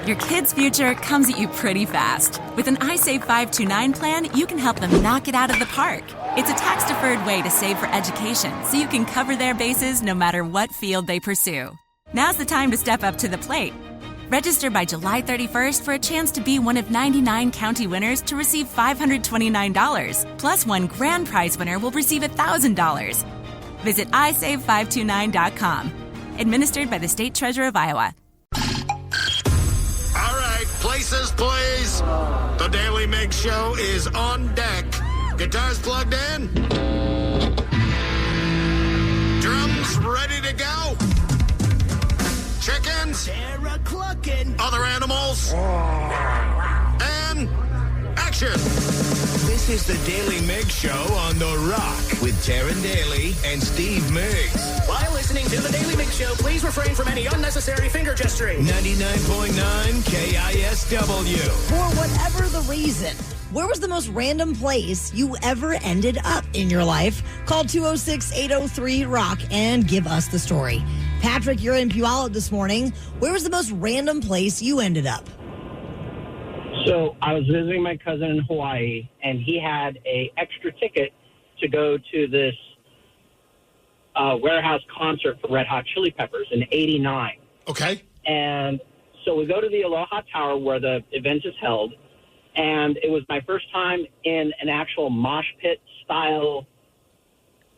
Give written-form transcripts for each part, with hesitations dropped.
Your kid's future comes at you pretty fast. With an iSave 529 plan, you can help them knock it out of the park. It's a tax-deferred way to save for education, so you can cover their bases no matter what field they pursue. Now's the time to step up to the plate. Register by July 31st for a chance to be one of 99 county winners to receive $529. Plus, one grand prize winner will receive $1,000. Visit isave529.com. Administered by the State Treasurer of Iowa. All right, places, please. The Daily Migs Show is on deck. Guitars plugged in. Drums ready to go. Chickens. Other animals. And action. This is the Daily Migs Show on The Rock with Taryn Daly and Steve Migs. While listening to the Daily Migs Show, please refrain from any unnecessary finger gesturing. 99.9 KISW. For whatever the reason, where was the most random place you ever ended up in your life? Call 206-803-ROCK and give us the story. Patrick, you're in Puyallup this morning. Where was the most random place you ended up? So I was visiting my cousin in Hawaii, and he had a extra ticket to go to this warehouse concert for Red Hot Chili Peppers in '89. Okay. And so we go to the Aloha Tower where the event is held, and it was my first time in an actual mosh pit style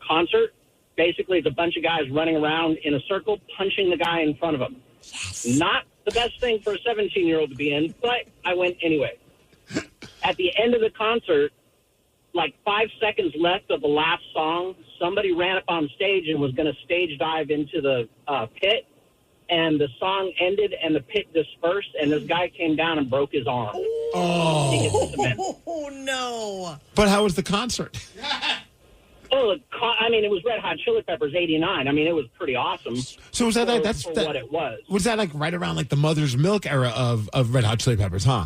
concert. Basically, it's a bunch of guys running around in a circle, punching the guy in front of them. Yes. Not the best thing for a 17-year-old to be in, but I went anyway. At the end of the concert, like 5 seconds left of the last song, somebody ran up on stage and was going to stage dive into the pit, and the song ended and the pit dispersed, and this guy came down and broke his arm. Oh, no. But how was the concert? Oh, I mean, it was Red Hot Chili Peppers '89. I mean, it was pretty awesome. So was that for what it was? Was that like right around like the Mother's Milk era of Red Hot Chili Peppers, huh?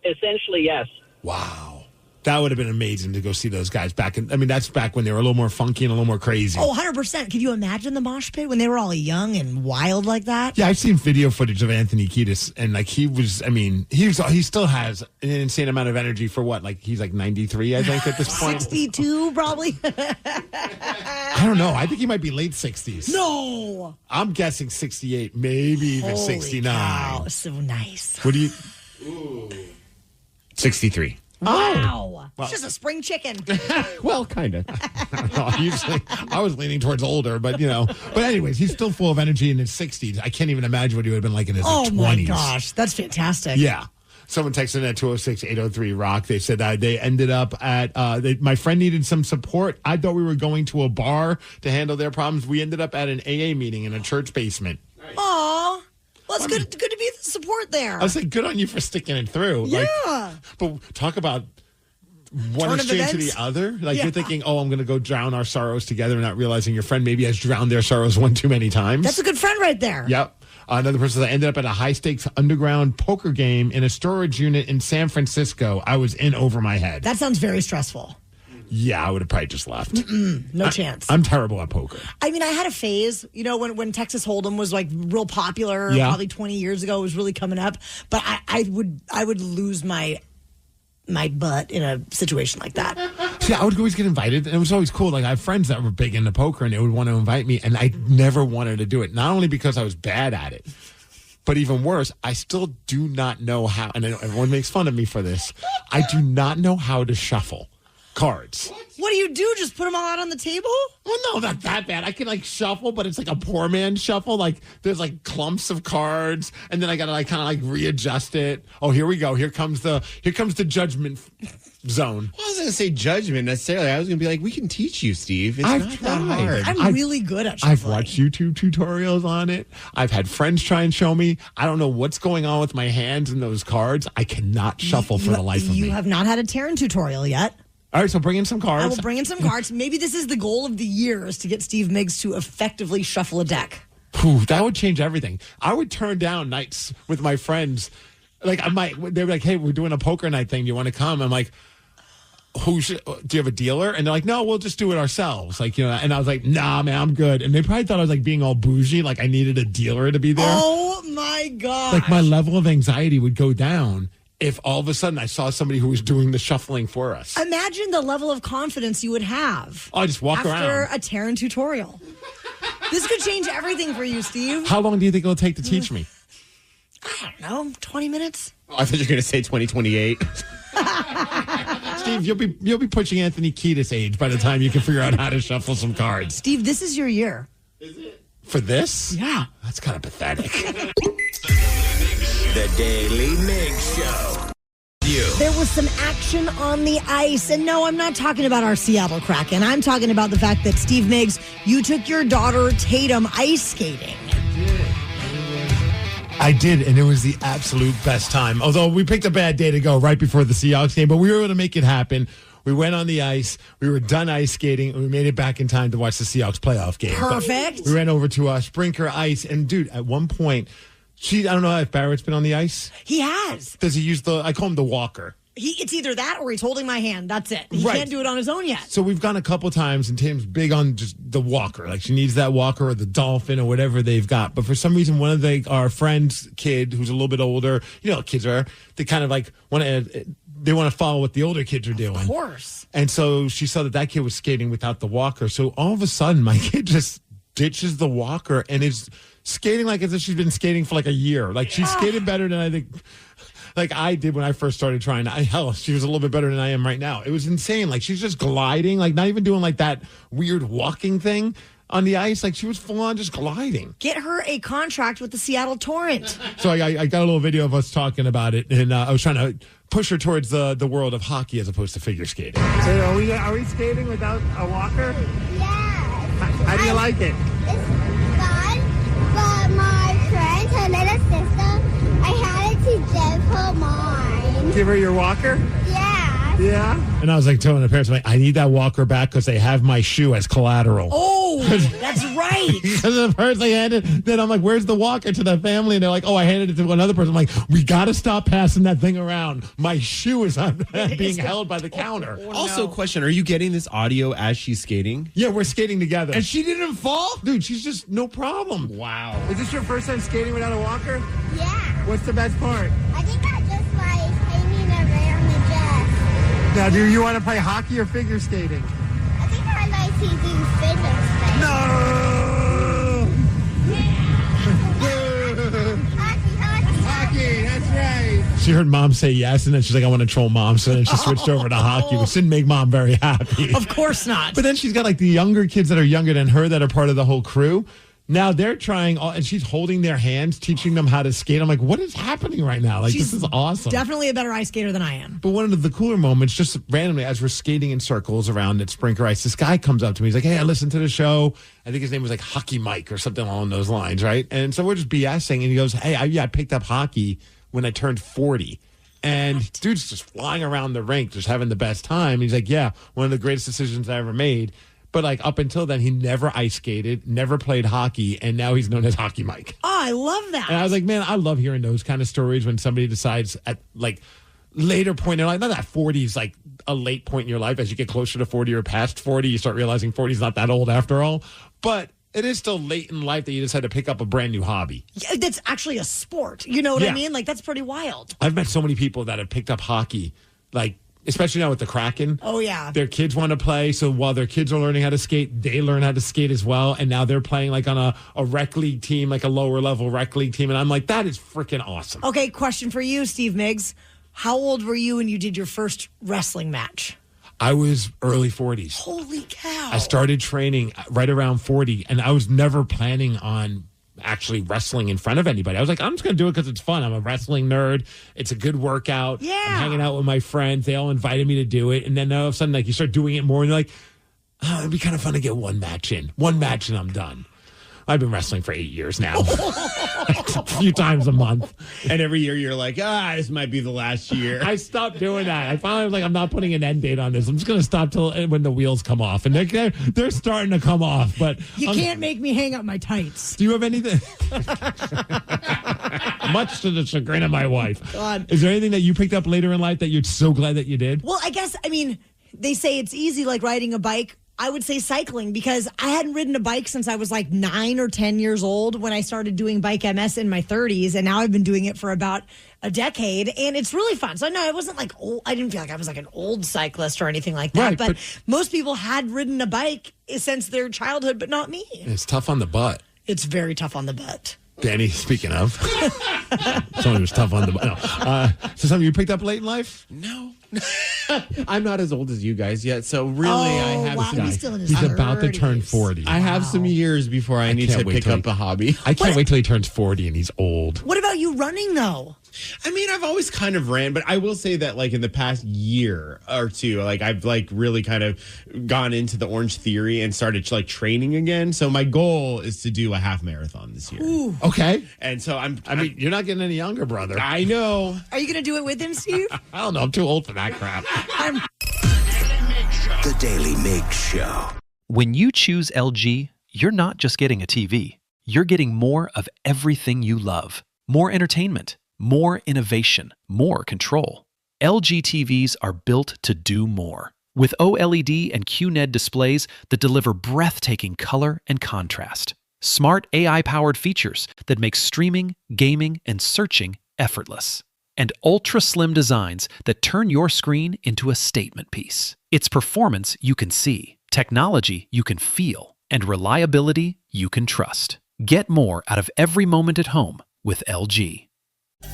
Essentially, yes. Wow. That would have been amazing to go see those guys back in. I mean, that's back when they were a little more funky and a little more crazy. Oh, 100%. Could you imagine the mosh pit when they were all young and wild like that? Yeah, I've seen video footage of Anthony Kiedis, and like he was, I mean, he still has an insane amount of energy for what? Like he's like 93, I think, at this point. 62, probably. I don't know. I think he might be late 60s. No. I'm guessing 68, maybe even Holy 69. Cow, so nice. What do you? 63. Wow. It's just a spring chicken. Well, kind of. I was leaning towards older, but you know. But anyways, he's still full of energy in his 60s. I can't even imagine what he would have been like in his 20s. Oh my gosh, that's fantastic. Yeah. Someone texted in at 206-803-ROCK. They said they ended up at, my friend needed some support. I thought we were going to a bar to handle their problems. We ended up at an AA meeting in a church basement. Aw. Well, it's good to be the support there. I was like, good on you for sticking it through. Yeah. Like, but talk about one Turn of exchange to the events. other. Like Yeah. you're thinking, oh, I'm going to go drown our sorrows together, not realizing your friend maybe has drowned their sorrows one too many times. That's a good friend right there. Yep. Another person that ended up at a high-stakes underground poker game in a storage unit in San Francisco. I was in over my head. That sounds very stressful. Yeah, I would have probably just left. No chance. I'm terrible at poker. I mean, I had a phase, you know, when Texas Hold'em was like real popular, Yeah. probably 20 years ago, it was really coming up. But I would lose my butt in a situation like that. See, I would always get invited, and it was always cool. Like, I have friends that were big into poker, and they would want to invite me, and I never wanted to do it. Not only because I was bad at it, but even worse, I still do not know how, and I know everyone makes fun of me for this, I do not know how to shuffle cards. What do you do? Just put them all out on the table? Well, no, not that bad. I can like shuffle, but it's like a poor man shuffle. Like there's like clumps of cards, and then I gotta like kind of like readjust it. Oh, here we go. Here comes the judgment zone. Well, I was going to say judgment necessarily. I was going to be like, we can teach you, Steve. It's I've not that tried. hard. I'm really good at shuffling. I've watched YouTube tutorials on it. I've had friends try and show me. I don't know what's going on with my hands and those cards. I cannot shuffle for the life of me. You have not had a Taryn tutorial yet. All right, so bring in some cards. I will bring in some cards. Maybe this is the goal of the year, is to get Steve Migs to effectively shuffle a deck. Whew, that would change everything. I would turn down nights with my friends. Like they're like, hey, we're doing a poker night thing. Do you want to come? I'm like, do you have a dealer? And they're like, no, we'll just do it ourselves. Like, you know, and I was like, nah, man, I'm good. And they probably thought I was like being all bougie, like I needed a dealer to be there. Oh my my God. Like my level of anxiety would go down if all of a sudden I saw somebody who was doing the shuffling for us. Imagine the level of confidence you would have. I just walk around. After a Taryn tutorial. This could change everything for you, Steve. How long do you think it'll take to teach me? I don't know, 20 minutes? Oh, I thought you were going to say 2028. Steve, you'll be pushing Anthony Kiedis' age by the time you can figure out how to shuffle some cards. Steve, this is your year. Is it? For this? Yeah. That's kind of pathetic. The Daily Migs Show. There was some action on the ice. And no, I'm not talking about our Seattle Kraken. I'm talking about the fact that, Steve Migs, you took your daughter Tatum ice skating. I did, and it was the absolute best time. Although we picked a bad day to go right before the Seahawks game, but we were able to make it happen. We went on the ice. We were done ice skating, and we made it back in time to watch the Seahawks playoff game. Perfect. But we ran over to Sprinker Ice, and dude, at one point, I don't know if Barrett's been on the ice. He has. Does he use I call him the walker. It's either that or he's holding my hand. That's it. He Right. can't do it on his own yet. So we've gone a couple times, and Tim's big on just the walker. Like she needs that walker or the dolphin or whatever they've got. But for some reason, one of our friends' kid who's a little bit older, you know, kids are, they kind of like want to follow what the older kids are doing. Of course. And so she saw that kid was skating without the walker. So all of a sudden, my kid just ditches the walker and is skating like as if she's been skating for like a year. Like she skated better than I think. Like I did when I first started trying. Hell, she was a little bit better than I am right now. It was insane. Like she's just gliding, like not even doing like that weird walking thing on the ice. Like she was full on just gliding. Get her a contract with the Seattle Torrent. So I got a little video of us talking about it, and I was trying to push her towards the world of hockey as opposed to figure skating. So are we skating without a walker? Yes. How do you like it? It's fun, but my friend, her little sister, I had it to give her mine. Give her your walker? Yeah. Yeah. And I was like telling the parents, I'm like, I need that walker back because they have my shoe as collateral. Oh, that's right. Because at first I handed, then I'm like, where's the walker to the family? And they're like, oh, I handed it to another person. I'm like, we got to stop passing that thing around. My shoe is being held by the counter. Also, question, are you getting this audio as she's skating? Yeah, we're skating together. And she didn't fall? Dude, she's just no problem. Wow. Is this your first time skating without a walker? Yeah. What's the best part? I think I just like hanging around the chest. Now, do you want to play hockey or figure skating? I think I like to do figure skating. No! Hockey. Hockey, that's right. She heard mom say yes, and then she's like, I want to troll mom. So then she switched over to hockey, which didn't make mom very happy. Of course not. But then she's got like the younger kids that are younger than her that are part of the whole crew. Now they're trying, and she's holding their hands, teaching them how to skate. I'm like, what is happening right now? Like, She's this is awesome. Definitely a better ice skater than I am. But one of the cooler moments, just randomly, as we're skating in circles around at Sprinker Ice, this guy comes up to me. He's like, hey, I listened to the show. I think his name was like Hockey Mike or something along those lines, right? And so we're just BSing, and he goes, hey, I picked up hockey when I turned 40. And dude's just flying around the rink, just having the best time. He's like, yeah, one of the greatest decisions I ever made. But like up until then, he never ice skated, never played hockey, and now he's known as Hockey Mike. Oh, I love that. And I was like, man, I love hearing those kind of stories when somebody decides at like later point in life, not that 40 is like a late point in your life. As you get closer to 40 or past 40, you start realizing 40 is not that old after all. But it is still late in life that you decide to pick up a brand new hobby. Yeah, that's actually a sport. You know what I Yeah. mean? Like, that's pretty wild. I've met so many people that have picked up hockey, like especially now with the Kraken. Oh, yeah. Their kids want to play, so while their kids are learning how to skate, they learn how to skate as well, and now they're playing like on a rec league team, like a lower level rec league team, and I'm like, that is freaking awesome. Okay, question for you, Steve Migs. How old were you when you did your first wrestling match? I was early 40s. Holy cow. I started training right around 40, and I was never planning on actually wrestling in front of anybody. I was like, I'm just going to do it because it's fun. I'm a wrestling nerd. It's a good workout. Yeah. I'm hanging out with my friends. They all invited me to do it. And then all of a sudden, like, you start doing it more, and you're like, oh, it'd be kind of fun to get one match in. One match, and I'm done. I've been wrestling for 8 years now. A few times a month. And every year you're like, this might be the last year. I stopped doing that. I finally was like, I'm not putting an end date on this. I'm just going to stop till when the wheels come off. And they're starting to come off. But You can't make me hang up my tights. Do you have anything? Much to the chagrin of my wife. God. Is there anything that you picked up later in life that you're so glad that you did? Well, I guess, I mean, they say it's easy like riding a bike I would say cycling, because I hadn't ridden a bike since I was like 9 or 10 years old when I started doing bike MS in my 30s. And now I've been doing it for about a decade, and it's really fun. So no, I wasn't like old. I didn't feel like I was like an old cyclist or anything like that. Right, but most people had ridden a bike since their childhood, but not me. It's tough on the butt. It's very tough on the butt. Danny, speaking of, someone who's tough on the butt. No. So something you picked up late in life? No. I'm not as old as you guys yet, so really I have some. He's still in his He's 30s. about to turn 40. I have some years before I need to can't wait pick till up a hobby. I can't wait till he turns 40 and he's old. What about you running, though? I mean, I've always kind of ran, but I will say that like in the past year or two, like I've like really kind of gone into the Orange Theory and started like training again. So my goal is to do a half marathon this year. Ooh. Okay. And so I mean, you're not getting any younger, brother. I know. Are you going to do it with him, Steve? I don't know. I'm too old for that crap. The Daily Migs Show. When you choose LG, you're not just getting a TV. You're getting more of everything you love. More entertainment, more innovation, more control. LG TVs are built to do more. With OLED and QNED displays that deliver breathtaking color and contrast. Smart AI-powered features that make streaming, gaming, and searching effortless. And ultra-slim designs that turn your screen into a statement piece. It's performance you can see, technology you can feel, and reliability you can trust. Get more out of every moment at home with LG.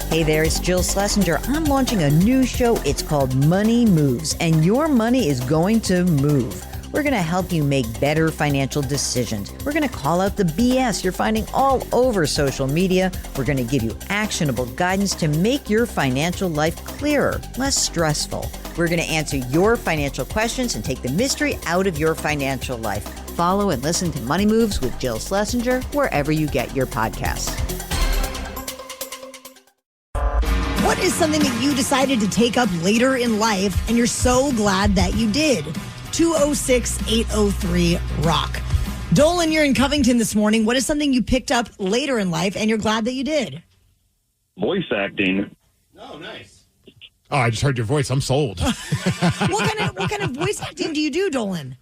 Hey there, it's Jill Schlesinger. I'm launching a new show. It's called Money Moves, and your money is going to move. We're going to help you make better financial decisions. We're going to call out the BS you're finding all over social media. We're going to give you actionable guidance to make your financial life clearer, less stressful. We're going to answer your financial questions and take the mystery out of your financial life. Follow and listen to Money Moves with Jill Schlesinger wherever you get your podcasts. What is something that you decided to take up later in life and you're so glad that you did? 206-803-ROCK. Dolan, you're in Covington this morning. What is something you picked up later in life and you're glad that you did? Voice acting. Oh, nice. Oh, I just heard your voice. I'm sold. What kind of voice acting do you do, Dolan?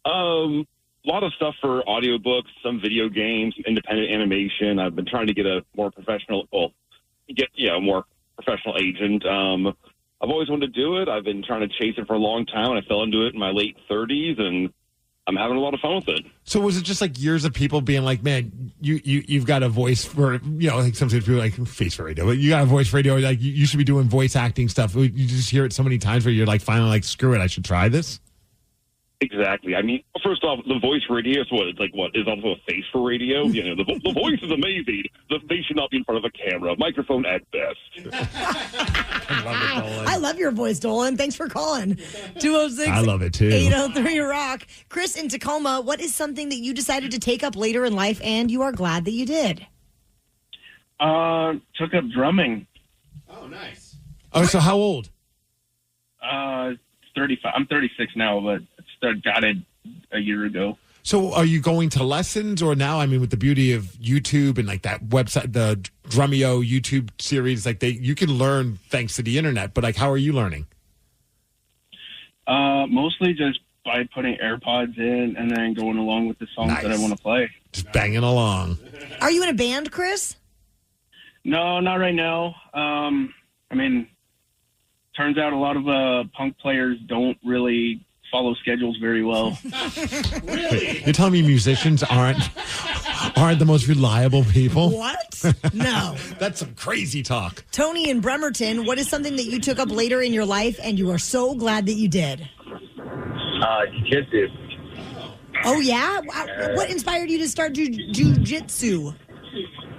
A lot of stuff for audiobooks, some video games, independent animation. I've been trying to get a more professional, more professional agent. I've always wanted to do it. I've been trying to chase it for a long time, and I fell into it in my late 30s, and I'm having a lot of fun with it. So was it just like years of people being like, man, you've got a voice for, like sometimes people are like face for radio, but you got a voice for radio, like you should be doing voice acting stuff. You just hear it so many times where you're like, finally like, screw it, I should try this. Exactly. I mean, first off, the voice radio is is also a face for radio. The voice is amazing. The face should not be in front of a camera. Microphone at best. I love your voice, Dolan. Thanks for calling. 206. I love it too. 803-ROCK. Chris in Tacoma, what is something that you decided to take up later in life and you are glad that you did? Took up drumming. Oh, nice. Oh, so how old? 35. I'm 36 now, but got it a year ago. So are you going to lessons or now, I mean, with the beauty of YouTube and like that website, the Drumeo YouTube series, like you can learn thanks to the internet, but like, how are you learning? Mostly just by putting AirPods in and then going along with the songs that I want to play. Just banging along. Are you in a band, Chris? No, not right now. I mean, turns out a lot of punk players don't really follow schedules very well. Really? You're telling me musicians aren't the most reliable people? What? No. That's some crazy talk. Tony in Bremerton, what is something that you took up later in your life and you are so glad that you did? Jiu-jitsu. Oh, yeah? What inspired you to start jiu-jitsu?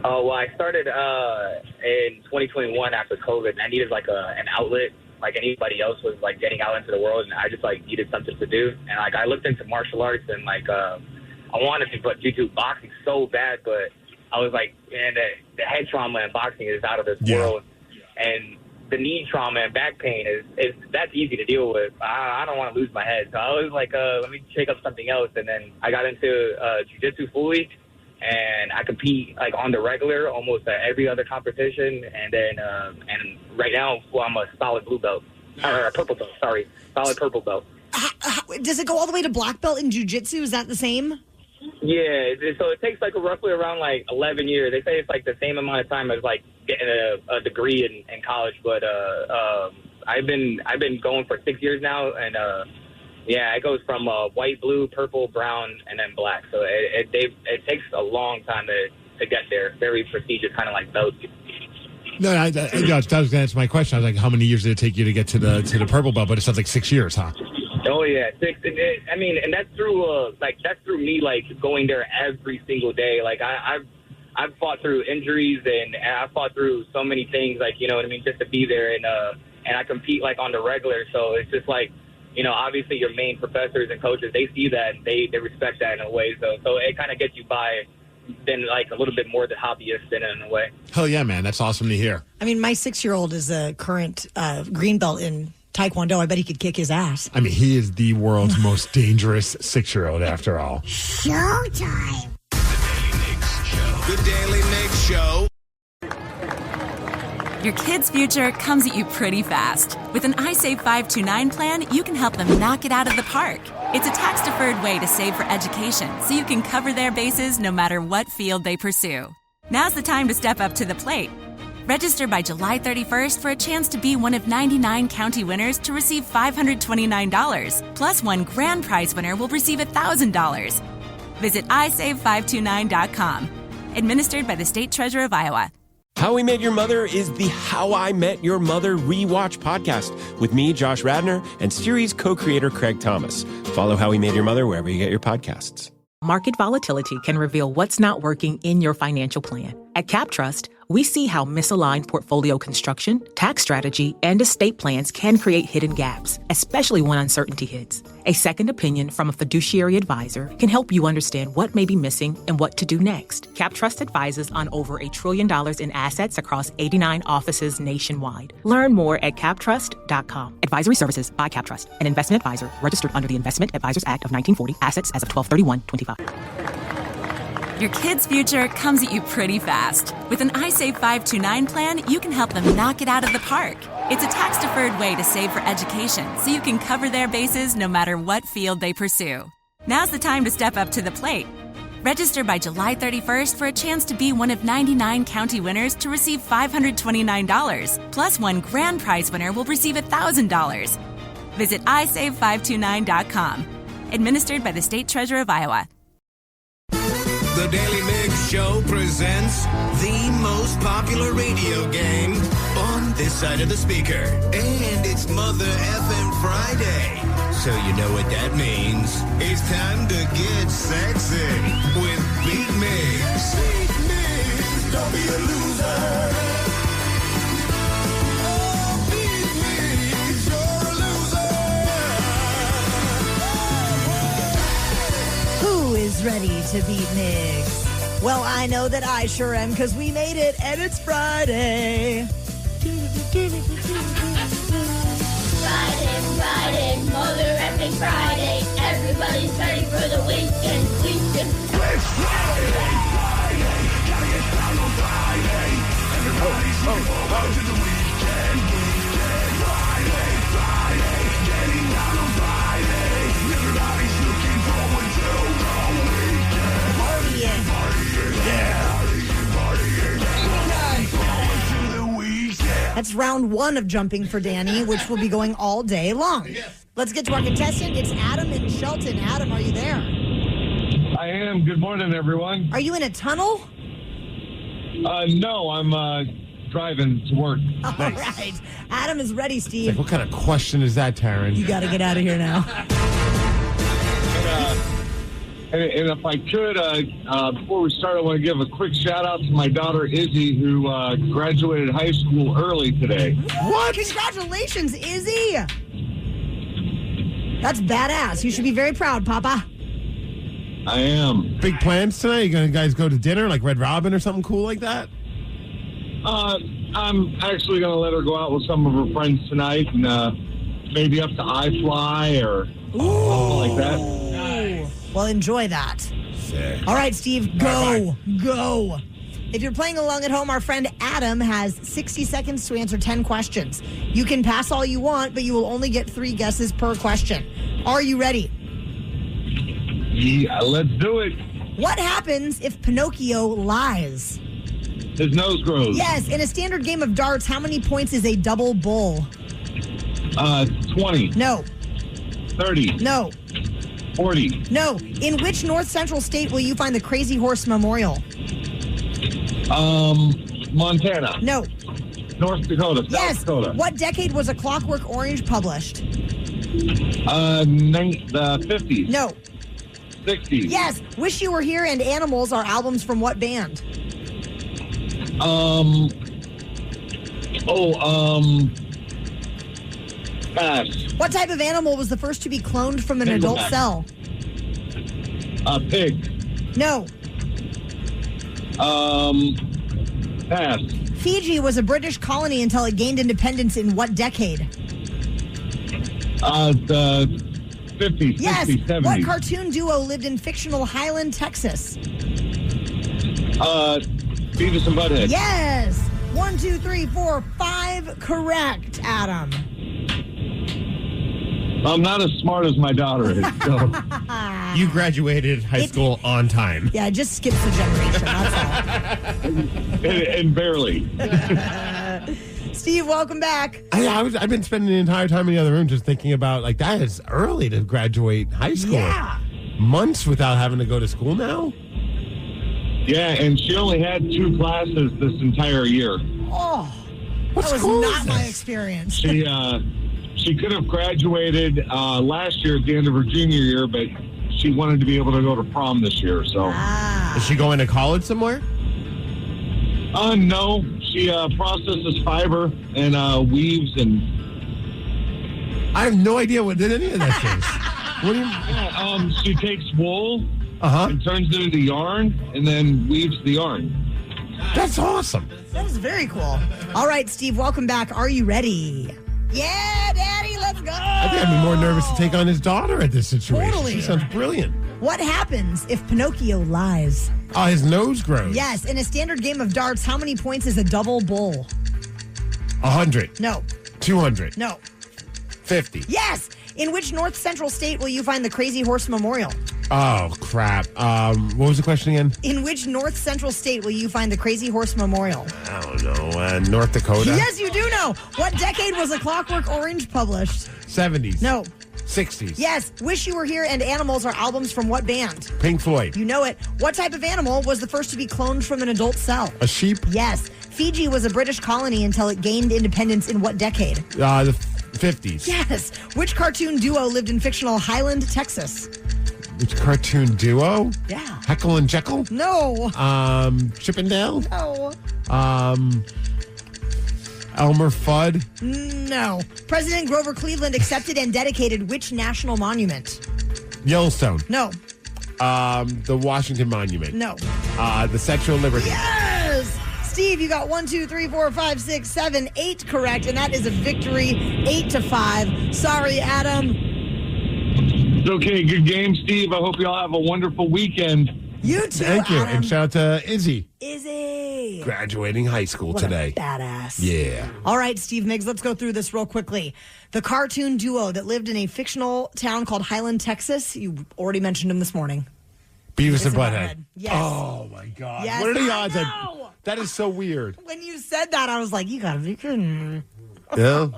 Oh, well, I started in 2021 after COVID. I needed like an outlet. Like anybody else was like getting out into the world, and I just like needed something to do. And like I looked into martial arts, and like I wanted to do boxing so bad, but I was like, man, the head trauma in boxing is out of this world, and the knee trauma and back pain is that's easy to deal with. I don't want to lose my head, so I was like, let me shake up something else. And then I got into jiu-jitsu fully. And I compete like on the regular, almost at every other competition. And then, and right now, I'm a solid blue belt or a purple belt. Sorry, solid purple belt. Does it go all the way to black belt in jiu-jitsu? Is that the same? Yeah, so it takes like roughly around like 11 years. They say it's like the same amount of time as like getting a degree in college. But I've been going for 6 years now, and yeah, it goes from white, blue, purple, brown, and then black. So it takes a long time to get there. Very prestigious, kind of like belt. No, I was going to answer my question. I was like, how many years did it take you to get to the purple belt? But it sounds like 6 years, huh? Oh yeah, 6. I mean, and that's through that's through me like going there every single day. Like I've fought through injuries and I've fought through so many things. Like, you know what I mean, just to be there, and I compete like on the regular. So it's just like, you know, obviously your main professors and coaches, they see that and they respect that in a way. So it kind of gets you by. Than like a little bit more the hobbyist in a way. Hell yeah, man. That's awesome to hear. I mean, my 6-year-old is a current green belt in Taekwondo. I bet he could kick his ass. I mean, he is the world's most dangerous 6-year-old after all. Showtime. The Daily Migs Show. Your kid's future comes at you pretty fast. With an iSave 529 plan, you can help them knock it out of the park. It's a tax-deferred way to save for education, so you can cover their bases no matter what field they pursue. Now's the time to step up to the plate. Register by July 31st for a chance to be one of 99 county winners to receive $529. Plus, one grand prize winner will receive $1,000. Visit isave529.com. Administered by the State Treasurer of Iowa. How We Met Your Mother is the How I Met Your Mother rewatch podcast with me, Josh Radner, and series co-creator Craig Thomas. Follow How We Met Your Mother wherever you get your podcasts. Market volatility can reveal what's not working in your financial plan. At CapTrust, we see how misaligned portfolio construction, tax strategy, and estate plans can create hidden gaps, especially when uncertainty hits. A second opinion from a fiduciary advisor can help you understand what may be missing and what to do next. CapTrust advises on over $1 trillion in assets across 89 offices nationwide. Learn more at captrust.com. Advisory services by CapTrust, an investment advisor registered under the Investment Advisors Act of 1940. Assets as of 12/31/25. Your kid's future comes at you pretty fast. With an iSave 529 plan, you can help them knock it out of the park. It's a tax-deferred way to save for education, so you can cover their bases no matter what field they pursue. Now's the time to step up to the plate. Register by July 31st for a chance to be one of 99 county winners to receive $529. Plus, one grand prize winner will receive $1,000. Visit isave529.com. Administered by the State Treasurer of Iowa. The Daily Migs Show presents the most popular radio game on this side of the speaker. And it's Mother Effin' Friday. So you know what that means. It's time to get sexy with Beat Migs. Beat Migs, don't be a loser. Oh, Beat Migs, you're a loser. Who is ready to beat Migs? Well, I know that I sure am, because we made it, and it's Friday. Friday, Mother Effing Friday. Everybody's ready for the weekend. It's Friday, gotta get down on Friday. Everybody's looking forward to the weekend. Friday, getting down on Friday. Everybody's looking forward to the weekend. Partying. Yeah. That's round 1 of Jumping for Danny, which will be going all day long. Let's get to our contestant. It's Adam in Shelton. Adam, are you there? I am. Good morning, everyone. Are you in a tunnel? No, I'm driving to work. All right. Adam is ready, Steve. Like, what kind of question is that, Taryn? You got to get out of here now. And if I could, before we start, I want to give a quick shout out to my daughter Izzy, who graduated high school early today. What? Congratulations, Izzy. That's badass. You should be very proud, Papa. I am. Big plans tonight? You guys go to dinner, like Red Robin or something cool like that? I'm actually going to let her go out with some of her friends tonight, and maybe up to iFly or something like that. Well, enjoy that. Sick. All right, Steve, go. If you're playing along at home, our friend Adam has 60 seconds to answer 10 questions. You can pass all you want, but you will only get 3 guesses per question. Are you ready? Yeah, let's do it. What happens if Pinocchio lies? His nose grows. Yes, in a standard game of darts, how many points is a double bull? 20. No. 30. No. 40. No. In which North Central state will you find the Crazy Horse Memorial? Montana. No. North Dakota. Yes. South Dakota. What decade was A Clockwork Orange published? The 50s. No. 60s. Yes. Wish You Were Here and Animals are albums from what band? Pass. What type of animal was the first to be cloned from an adult Pickleback. cell? Pig. No. Pass. Fiji was a British colony until it gained independence in what decade? The 50s, Yes. 60s, 70s. What cartoon duo lived in fictional Highland, Texas? Beavis and Butthead. Yes. 1, 2, 3, 4, 5. Correct, Adam. I'm not as smart as my daughter is, so. You graduated high school on time. Yeah, it just skips a generation, that's and barely. all. Steve, welcome back. I've been spending the entire time in the other room just thinking about, like, that is early to graduate high school. Yeah. Months without having to go to school now? Yeah, and she only had 2 classes this entire year. Oh, What that was school not is my this? experience. She could have graduated last year at the end of her junior year, but she wanted to be able to go to prom this year. So, Is she going to college somewhere? No, she processes fiber and weaves and. I have no idea what any of that is. What do you? Yeah, she takes wool and turns it into yarn and then weaves the yarn. That's awesome. That is very cool. All right, Steve, welcome back. Are you ready? Yeah, Daddy, let's go. I think I'd be more nervous to take on his daughter at this situation. Totally. She sounds brilliant. What happens if Pinocchio lies? Oh, his nose grows. Yes, in a standard game of darts, how many points is a double bull? 100. No. 200. No. 50. Yes. In which North Central state will you find the Crazy Horse Memorial? Oh, crap. What was the question again? In which North Central state will you find the Crazy Horse Memorial? I don't know. North Dakota? Yes, you do know. What decade was A Clockwork Orange published? 70s. No. 60s. Yes. Wish You Were Here and Animals are albums from what band? Pink Floyd. You know it. What type of animal was the first to be cloned from an adult cell? A sheep? Yes. Fiji was a British colony until it gained independence in what decade? The 50s. Yes. Which cartoon duo lived in fictional Highland, Texas? Which cartoon duo? Yeah. Heckle and Jekyll? No. Chippendale? No. Elmer Fudd? No. President Grover Cleveland accepted and dedicated which national monument? Yellowstone? No. The Washington Monument? No. The Statue of Liberty? Yes! Steve, you got 1, 2, 3, 4, 5, 6, 7, 8 correct, and that is a victory, 8-5. Sorry, Adam. It's okay. Good game, Steve. I hope you all have a wonderful weekend. You too, Thank you. Adam. And shout out to Izzy. Izzy. Graduating high school What today. a badass. Yeah. All right, Steve Migs, let's go through this real quickly. The cartoon duo that lived in a fictional town called Highland, Texas. You already mentioned him this morning. Beavis and Butthead. Yes. Oh, my God. Yes, what are the I odds? know. That is so weird. When you said that, I was like, you gotta be kidding. Yeah.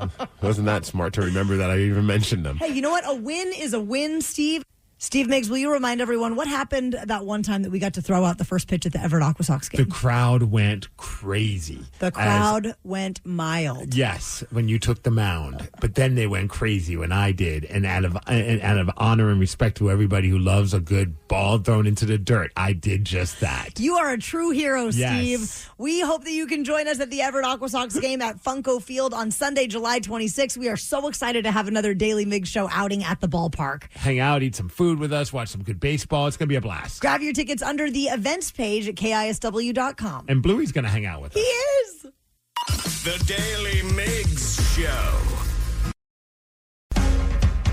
Wasn't that smart to remember that I even mentioned them. Hey, you know what? A win is a win, Steve. Steve Migs, will you remind everyone what happened that one time that we got to throw out the first pitch at the Everett Aqua Sox game? The crowd went crazy. The crowd went mild. Yes, when you took the mound, but then they went crazy when I did. And out of honor and respect to everybody who loves a good ball thrown into the dirt, I did just that. You are a true hero, Yes. Steve. We hope that you can join us at the Everett Aqua Sox game at Funko Field on Sunday, July 26th. We are so excited to have another Daily Migs show outing at the ballpark. Hang out, eat some food with us, watch some good baseball. It's going to be a blast. Grab your tickets under the events page at KISW.com. And Bluey's going to hang out with us. He is. The Daily Migs Show.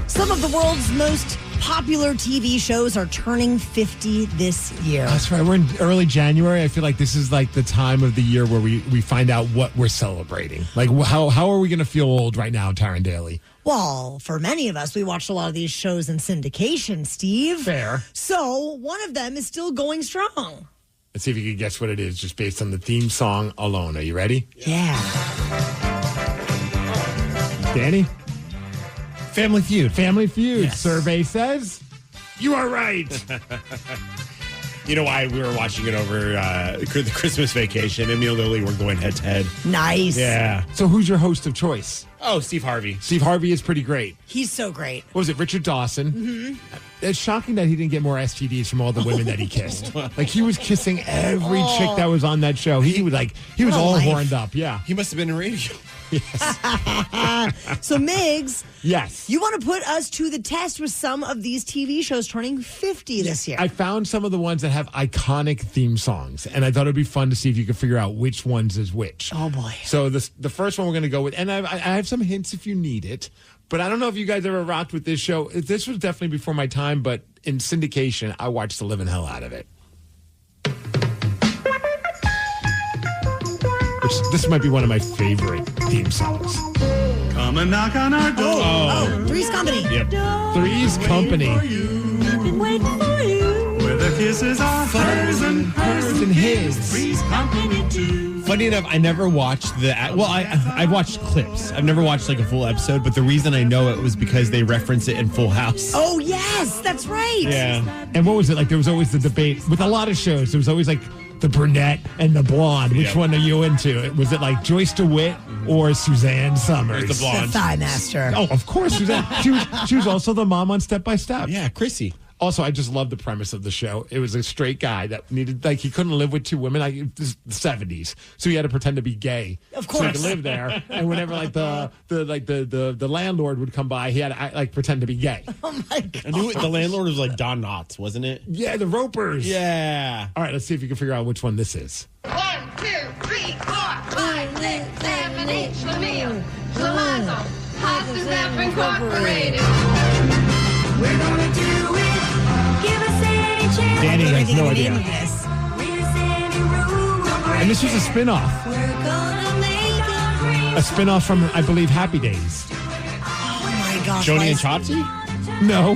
Some of the world's most popular TV shows are turning 50 this year. That's right. We're in early January. I feel like this is like the time of the year where we find out what we're celebrating. Like, how are we going to feel old right now, Tara and Daly? Well, for many of us, we watched a lot of these shows in syndication, Steve. Fair. So one of them is still going strong. Let's see if you can guess what it is just based on the theme song alone. Are you ready? Yeah. Danny? Family Feud. Family Feud. Yes. Survey says you are right. You know why we were watching it over the Christmas vacation? And me and Lily were going head to head. Nice. Yeah. So who's your host of choice? Oh, Steve Harvey. Steve Harvey is pretty great. He's so great. What was it? Richard Dawson. Mm-hmm. It's shocking that he didn't get more STDs from all the women that he kissed. Like, he was kissing every chick that was on that show. He was all life. horned up. Yeah. He must have been in radio. So, Migs. Yes. You want to put us to the test with some of these TV shows turning 50 this year. I found some of the ones that have iconic theme songs, and I thought it'd be fun to see if you could figure out which ones is which. Oh, boy. So the first one we're going to go with, and I have some hints if you need it, but I don't know if you guys ever rocked with this show. This was definitely before my time, but in syndication, I watched the living hell out of it. This might be one of my favorite theme songs. Come and knock on our door. Oh, Three's Company. Yep. Three's Company. Wait for you. Where the kisses are hers and his. Three's Company too. Funny enough, I never watched I've watched clips. I've never watched like a full episode, but the reason I know it was because they reference it in Full House. Oh, yes, that's right. Yeah. And what was it? Like, there was always the debate with a lot of shows. There was always like the brunette and the blonde. Which one are you into? Was it like Joyce DeWitt or Suzanne Summers? It was the blonde. The Thigh Master. Oh, of course, Suzanne. She was also the mom on Step by Step. Yeah, Chrissy. Also, I just love the premise of the show. It was a straight guy that needed, like, he couldn't live with two women. Like, it was the 70s, so he had to pretend to be gay. Of course, so he could live there. And whenever like the landlord would come by, he had to like pretend to be gay. Oh my God! I knew the landlord was like Don Knotts, wasn't it? Yeah, the Ropers. Yeah. All right, let's see if you can figure out which one this is. 1, 2, 3, 4, 5, 6, 7, 8, Schlemiel, Schlemazel, Hostas F Incorporated. We're gonna do it. Give us any chance. Danny has no idea. This. And this was a spinoff. A spinoff from, I believe, Happy Days. Oh my gosh! Joni and Chauncey? No.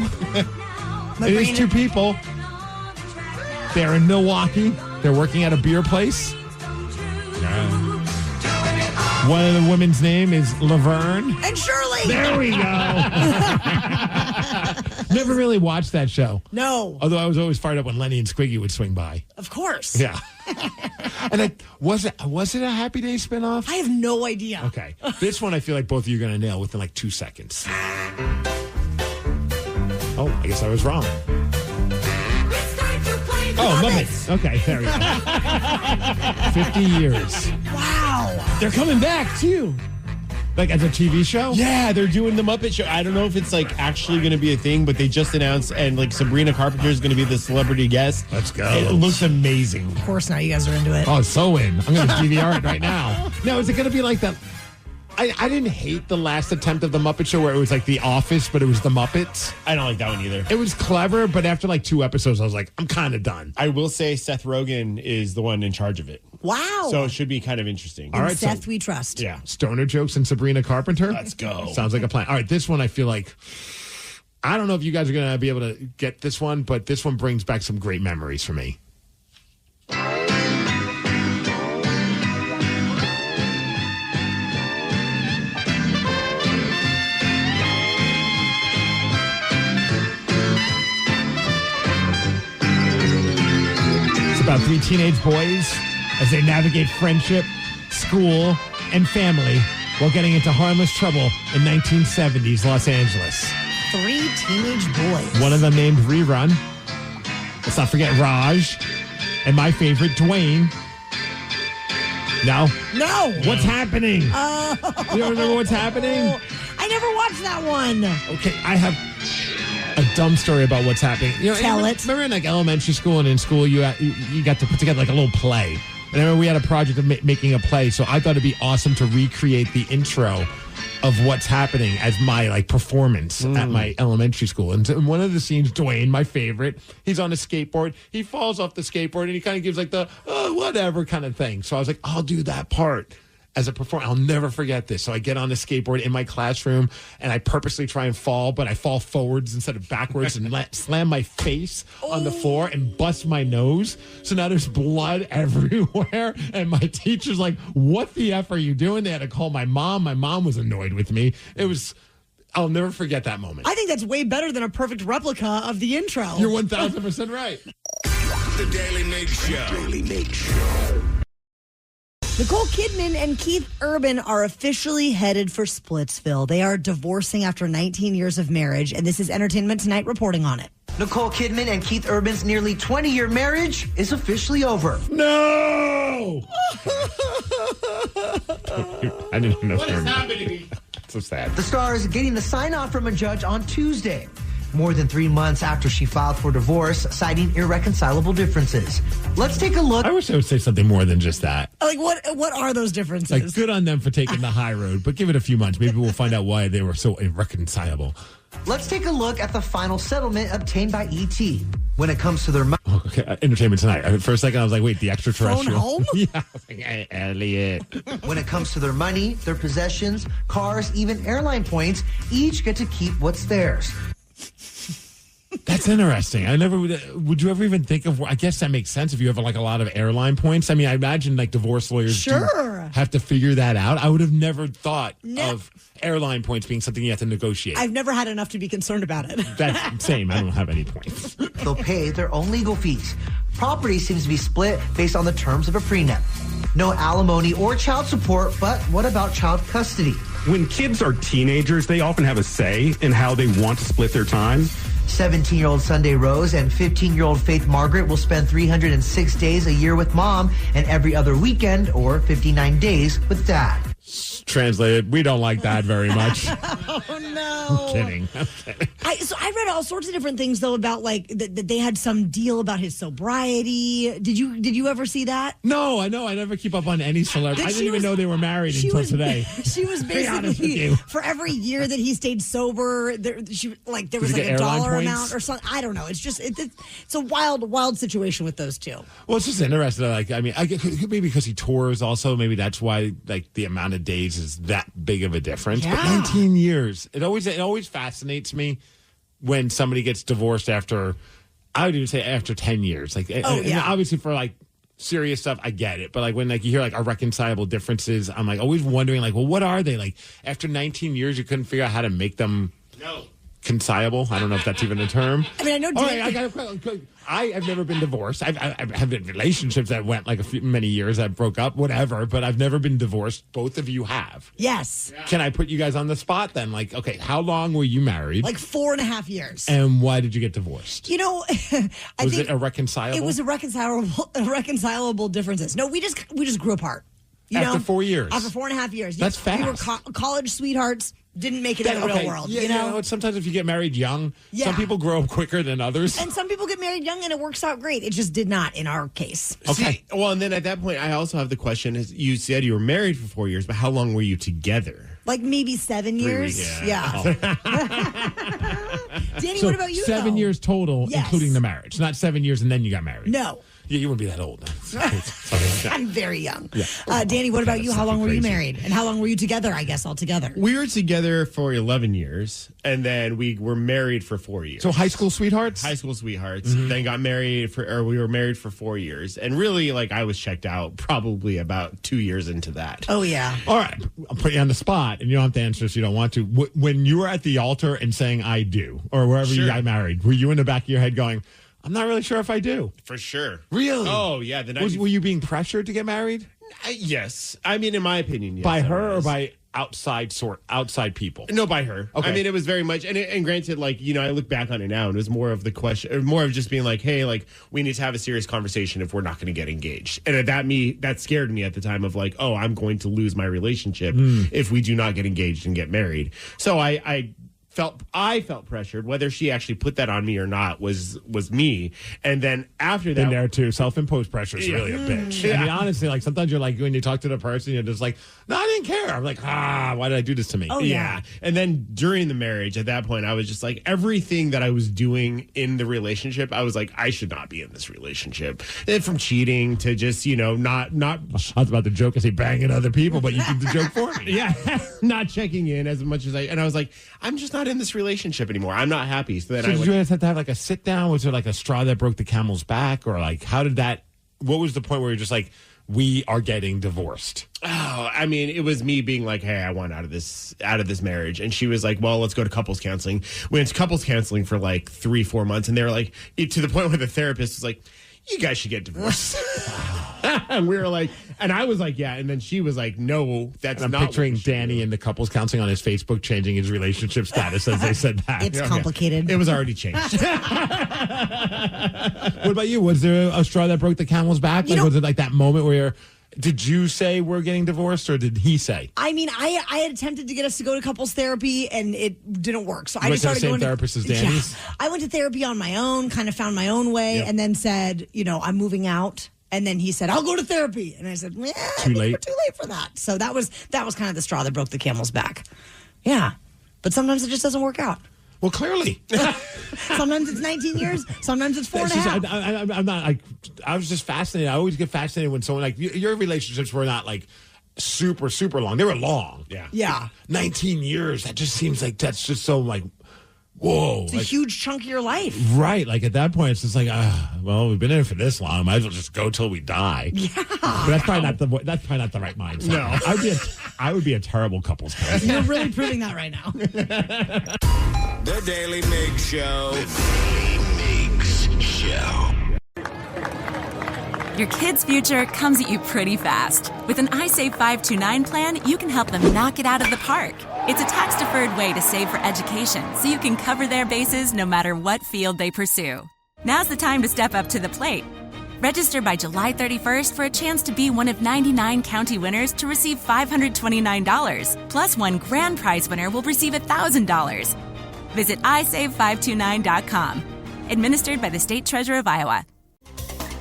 It is two people. They're in Milwaukee. They're working at a beer place. One of the women's name is Laverne. And Shirley. There we go. Never really watched that show. No. Although I was always fired up when Lenny and Squiggy would swing by. Of course. Yeah. And was it a Happy Days spinoff? I have no idea. Okay. This one I feel like both of you are going to nail within like 2 seconds. Oh, I guess I was wrong. Oh, Muppets. Okay, there we go. 50 years. Wow. They're coming back too. Like as a TV show? Yeah, they're doing the Muppet Show. I don't know if it's like actually going to be a thing, but they just announced, and like Sabrina Carpenter is going to be the celebrity guest. Let's go. It looks amazing. Of course, now you guys are into it. Oh, so in. I'm going to DVR it right now. Now, is it going to be like that? I didn't hate the last attempt of the Muppet Show where it was like The Office, but it was the Muppets. I don't like that one either. It was clever, but after like 2 episodes, I was like, I'm kind of done. I will say Seth Rogen is the one in charge of it. Wow. So it should be kind of interesting. All right, Seth, we trust. Yeah. Stoner jokes and Sabrina Carpenter. Let's go. Sounds like a plan. All right, this one I feel like, I don't know if you guys are going to be able to get this one, but this one brings back some great memories for me. About 3 teenage boys as they navigate friendship, school, and family while getting into harmless trouble in 1970s Los Angeles. 3 teenage boys. One of them named Rerun. Let's not forget Raj. And my favorite, Dwayne. No? No. What's happening? Oh. You don't remember what's happening? I never watched that one. Okay, I have a dumb story about what's happening. You know, Tell it. Remember in like elementary school and in school, you got to put together like a little play. And I remember we had a project of making a play, so I thought it'd be awesome to recreate the intro of what's happening as my like performance at my elementary school. And in one of the scenes, Dwayne, my favorite, he's on a skateboard. He falls off the skateboard and he kind of gives like the whatever kind of thing. So I was like, I'll do that part as a performer. I'll never forget this. So I get on the skateboard in my classroom and I purposely try and fall, but I fall forwards instead of backwards and slam my face on the floor and bust my nose. So now there's blood everywhere. And my teacher's like, what the F are you doing? They had to call my mom. My mom was annoyed with me. I'll never forget that moment. I think that's way better than a perfect replica of the intro. You're 1,000% right. The Daily Migs Show. Daily Migs Show. Nicole Kidman and Keith Urban are officially headed for Splitsville. They are divorcing after 19 years of marriage, and this is Entertainment Tonight reporting on it. Nicole Kidman and Keith Urban's nearly 20-year marriage is officially over. No! I didn't even know. What is happening? So sad. The star is getting the sign-off from a judge on Tuesday, more than 3 months after she filed for divorce, citing irreconcilable differences. Let's take a look. I wish I would say something more than just that. Like, what are those differences? Like, good on them for taking the high road, but give it a few months. Maybe we'll find out why they were so irreconcilable. Let's take a look at the final settlement obtained by E.T. When it comes to their money. Okay, Entertainment Tonight. For a second, I was like, wait, the extraterrestrial? Phone home? Yeah, I was like, hey, Elliot. When it comes to their money, their possessions, cars, even airline points, each get to keep what's theirs. That's interesting. I never would you ever even think of? I guess that makes sense if you have like a lot of airline points. I mean, I imagine like divorce lawyers do have to figure that out. I would have never thought of airline points being something you have to negotiate. I've never had enough to be concerned about it. That's same. I don't have any points. They'll pay their own legal fees. Property seems to be split based on the terms of a prenup. No alimony or child support, but what about child custody? When kids are teenagers, they often have a say in how they want to split their time. 17-year-old Sunday Rose and 15-year-old Faith Margaret will spend 306 days a year with mom and every other weekend, or 59 days, with dad. Translated, we don't like that very much. Oh, no. I'm kidding. So I read all sorts of different things, though, about like that they had some deal about his sobriety. Did you ever see that? No, I know. I never keep up on any celebrity. I didn't even know they were married until today. She was basically, for every year that he stayed sober, there was like a dollar amount or something. I don't know. It's just, it's a wild situation with those two. Well, it's just interesting. Like, I mean, it could be because he tours also. Maybe that's why like the amount of days is that big of a difference. Yeah. But 19 years. It always fascinates me when somebody gets divorced after, I would even say after 10 years. Like, and obviously for like serious stuff, I get it. But like when like you hear like irreconcilable differences, I'm like always wondering like, well, what are they? Like after 19 years, you couldn't figure out how to make them concilable. I don't know if that's even a term. I mean, I know. I've never been divorced. I've had relationships that went like many years that broke up, whatever. But I've never been divorced. Both of you have. Yes. Can I put you guys on the spot then? Like, okay, how long were you married? Like 4.5 years. And why did you get divorced? You know, was it irreconcilable? It was irreconcilable differences. No, we just grew apart. After 4 years. After 4.5 years. That's fast. We were college sweethearts. Didn't make it in the real world. Yeah, you know? Sometimes if you get married young, some people grow up quicker than others. And some people get married young and it works out great. It just did not in our case. Okay. Well, and then at that point, I also have the question, as you said you were married for 4 years, but how long were you together? Like maybe 7 years. Yeah. Danny, So what about you? 7 years total, Yes. including the marriage. Not 7 years and then you got married. No. Yeah, you wouldn't be that old. I'm very young. Yeah. Danny, what about you? How long were you married? And how long were you together, I guess, altogether? We were together for 11 years, and then we were married for 4 years. So high school sweethearts? High school sweethearts. Then got married we were married for 4 years. And really, like, I was checked out probably about 2 years into that. Oh, yeah. All right. I'll put you on the spot, and you don't have to answer if you don't want to. When you were at the altar and saying, I do, or wherever you got married, were you in the back of your head going, I'm not really sure if I do? For sure. Really? Oh, yeah. Were you being pressured to get married? Yes. I mean, in my opinion, yes. By her or by outside people? No, by her. Okay. I mean, it was very much, and granted, like, you know, I look back on it now and it was more of the question, or more of just being like, hey, like, we need to have a serious conversation if we're not going to get engaged. And that scared me at the time of like, oh, I'm going to lose my relationship if we do not get engaged and get married. So I I felt pressured. Whether she actually put that on me or not was me. And then after that, been there too. Self-imposed pressure is really a bitch. Yeah. I mean, honestly, like sometimes you're like when you talk to the person, you're just like, no, I didn't care. I'm like, why did I do this to me? Oh, yeah. And then during the marriage, at that point, I was just like, everything that I was doing in the relationship, I was like, I should not be in this relationship. And from cheating to just, not. I was about to joke and say banging other people, but you did the joke for me. Yeah, not checking in as much as and I was like, I'm just not in this relationship anymore. I'm not happy. So then did you guys have to have like a sit down? Was there like a straw that broke the camel's back, or like what was the point where you're just like, we are getting divorced? Oh, I mean, it was me being like, hey, I want out of this marriage. And she was like, well, let's go to couples counseling. We went to couples counseling for like 3-4 months. And they were like, to the point where the therapist was like, you guys should get divorced. And we were like, and I was like, yeah. And then she was like, no, that's I'm not. picturing Danny in the couples counseling on his Facebook changing his relationship status as they said that. It's complicated. It was already changed. What about you? Was there a straw that broke the camel's back? Like, was it like that moment where did you say we're getting divorced, or did he say? I mean, I had attempted to get us to go to couples therapy, and it didn't work. So I just started going to the same therapist as Danny's? Yeah, I went to therapy on my own, kind of found my own way, and then said, I'm moving out. And then he said, I'll go to therapy. And I said, too late. We're too late for that. So that was kind of the straw that broke the camel's back. Yeah. But sometimes it just doesn't work out. Well, clearly. Sometimes it's 19 years. Sometimes it's 4.5. I'm not. I was just fascinated. I always get fascinated when someone, like, your relationships were not like super, super long. They were long. Yeah. 19 years. That just seems like that's just so like, whoa. It's a huge chunk of your life. Right. Like at that point, it's just like, well, we've been in it for this long. Might as well just go till we die. Yeah. But that's probably not the right mindset. No. I would be a terrible couples counselor. You're really proving that right now. The Daily Migs Show. The Daily Migs Show. Your kid's future comes at you pretty fast. With an iSave 529 plan, you can help them knock it out of the park. It's a tax-deferred way to save for education, so you can cover their bases no matter what field they pursue. Now's the time to step up to the plate. Register by July 31st for a chance to be one of 99 county winners to receive $529. Plus, one grand prize winner will receive $1,000. Visit isave529.com. Administered by the State Treasurer of Iowa.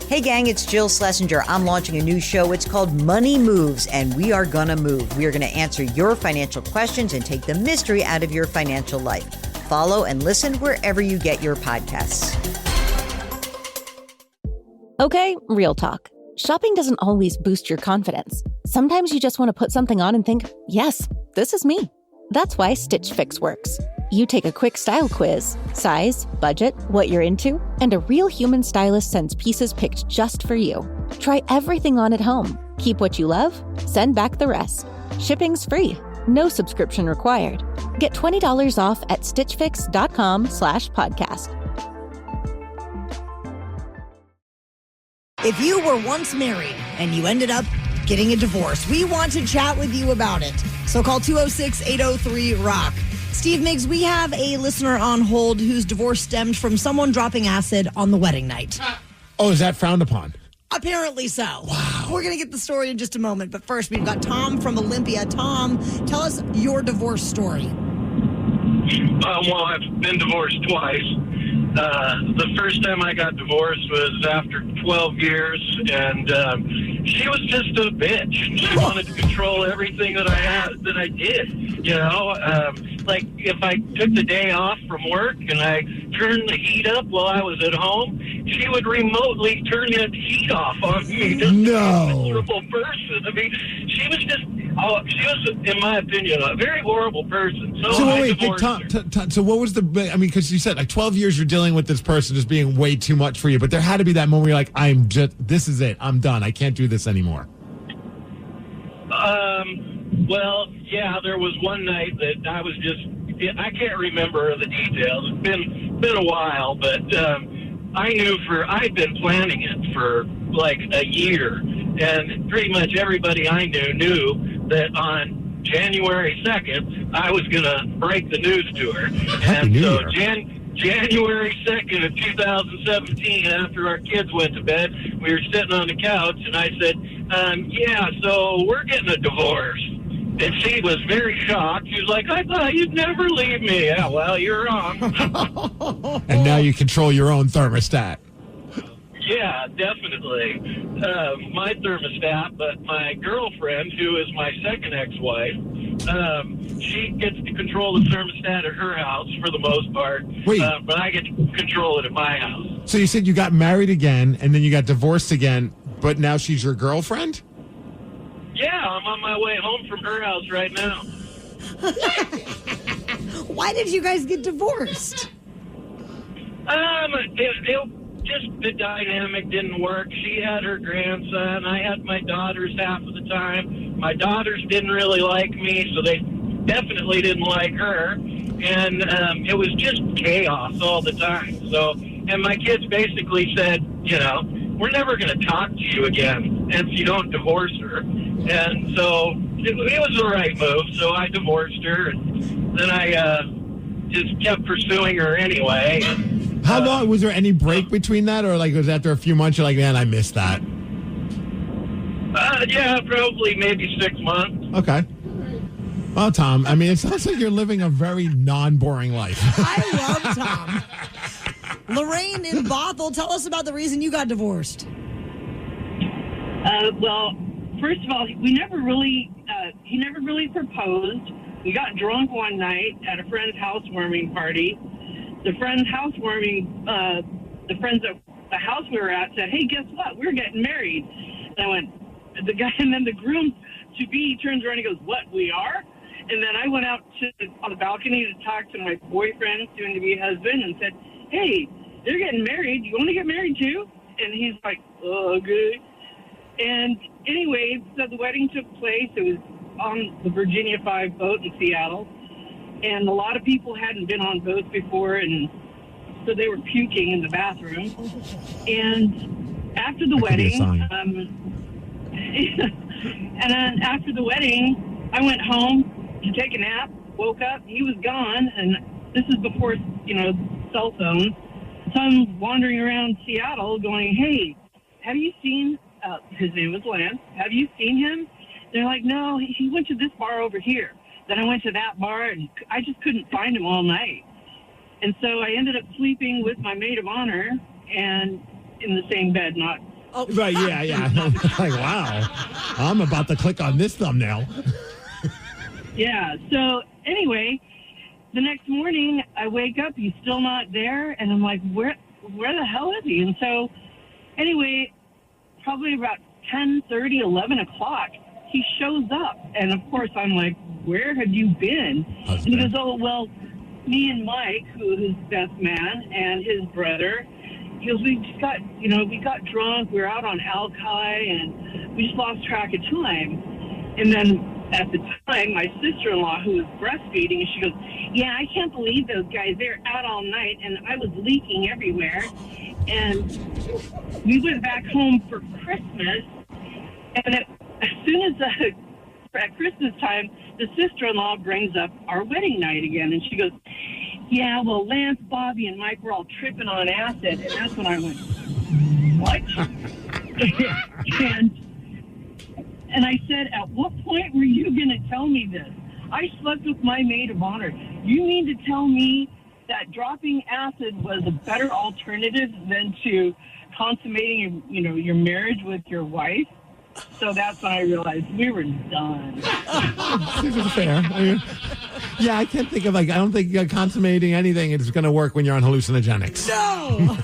Hey gang, it's Jill Schlesinger. I'm launching a new show. It's called Money Moves, and we are gonna move. We are gonna answer your financial questions and take the mystery out of your financial life. Follow and listen wherever you get your podcasts. Okay, real talk. Shopping doesn't always boost your confidence. Sometimes you just want to put something on and think, yes, this is me. That's why Stitch Fix works. You take a quick style quiz, size, budget, what you're into, and a real human stylist sends pieces picked just for you. Try everything on at home. Keep what you love, send back the rest. Shipping's free. No subscription required. Get $20 off at stitchfix.com/podcast. If you were once married and you ended up getting a divorce, we want to chat with you about it. So call 206-803-ROCK. Steve Migs, we have a listener on hold whose divorce stemmed from someone dropping acid on the wedding night. Oh, is that frowned upon? Apparently so. Wow. We're going to get the story in just a moment. But first, we've got Tom from Olympia. Tom, tell us your divorce story. Well, I've been divorced twice. The first time I got divorced was after 12 years, and she was just a bitch. She wanted to control everything that I did. Like if I took the day off from work and I turned the heat up while I was at home, she would remotely turn that heat off on me. Just a miserable person. I mean, she was, in my opinion, a very horrible person. So wait, Tom, so what was because you said like 12 years you're dealing with this person just being way too much for you, but there had to be that moment where you're like, this is it. I'm done. I can't do this anymore. Well, yeah, there was one night that I was I can't remember the details. It's been a while, but I'd been planning it for like a year, and pretty much everybody I knew that on January 2nd, I was going to break the news to her. And so January 2nd of 2017, after our kids went to bed, we were sitting on the couch, and I said, so we're getting a divorce. And she was very shocked. She was like, I thought you'd never leave me. Yeah, well, you're wrong. And now you control your own thermostat. Yeah, definitely. My thermostat, but my girlfriend, who is my second ex-wife, she gets to control the thermostat at her house for the most part. Wait. But I get to control it at my house. So you said you got married again, and then you got divorced again, but now she's your girlfriend? Yeah, I'm on my way home from her house right now. Why did you guys get divorced? The dynamic didn't work. She had her grandson. I had my daughters half of the time. My daughters didn't really like me, so they definitely didn't like her. And it was just chaos all the time. So, and my kids basically said, we're never going to talk to you again if you don't divorce her. And so it was the right move. So I divorced her, and then I just kept pursuing her anyway. How long? Was there any break between that? Or was after a few months, you're like, man, I missed that? Yeah, probably maybe 6 months. Okay. Well, Tom, I mean, it sounds like you're living a very non-boring life. I love Tom. Lorraine in Bothell, tell us about the reason you got divorced. Well, first of all, he never really proposed. We got drunk one night at a friend's housewarming party. The friend's housewarming, the friends at the house we were at said, "Hey, guess what? We're getting married." And I went, and then the groom to be turns around and goes, "What? We are?" And then I went out on the balcony to talk to my boyfriend, soon to be husband, and said, "Hey, they're getting married. You want to get married too?" And he's like, "Oh, okay." And anyway, so the wedding took place. It was on the Virginia 5 boat in Seattle. And a lot of people hadn't been on boats before, and so they were puking in the bathroom. And after the wedding, and then after the wedding, I went home to take a nap, woke up, he was gone, and this is before, cell phones. So I'm wandering around Seattle going, "Hey, have you seen, his name was Lance, have you seen him?" They're like, "No, he went to this bar over here." Then I went to that bar, and I just couldn't find him all night. And so I ended up sleeping with my maid of honor and in the same bed, not... Oh, right, yeah. Like, wow. I'm about to click on this thumbnail. Yeah, so anyway, the next morning I wake up, he's still not there, and I'm like, where the hell is he? And so anyway, probably about 10:30, 11 o'clock, he shows up. And of course I'm like, "Where have you been?" And he goes, "Oh, well, me and Mike, who is his best man, and his brother," he goes, "we just got, we got drunk. We were out on Alki, and we just lost track of time." And then at the time, my sister-in-law, who was breastfeeding, she goes, "Yeah, I can't believe those guys. They're out all night, and I was leaking everywhere." And we went back home for Christmas, and as soon as at Christmas time, the sister-in-law brings up our wedding night again, and she goes, "Yeah, well, Lance, Bobby, and Mike were all tripping on acid." And that's when I went, "What?" and I said, "At what point were you going to tell me this? I slept with my maid of honor. You mean to tell me that dropping acid was a better alternative than to consummating your marriage with your wife?" So that's when I realized we were done. This is fair. I can't think of I don't think consummating anything is going to work when you're on hallucinogenics. No.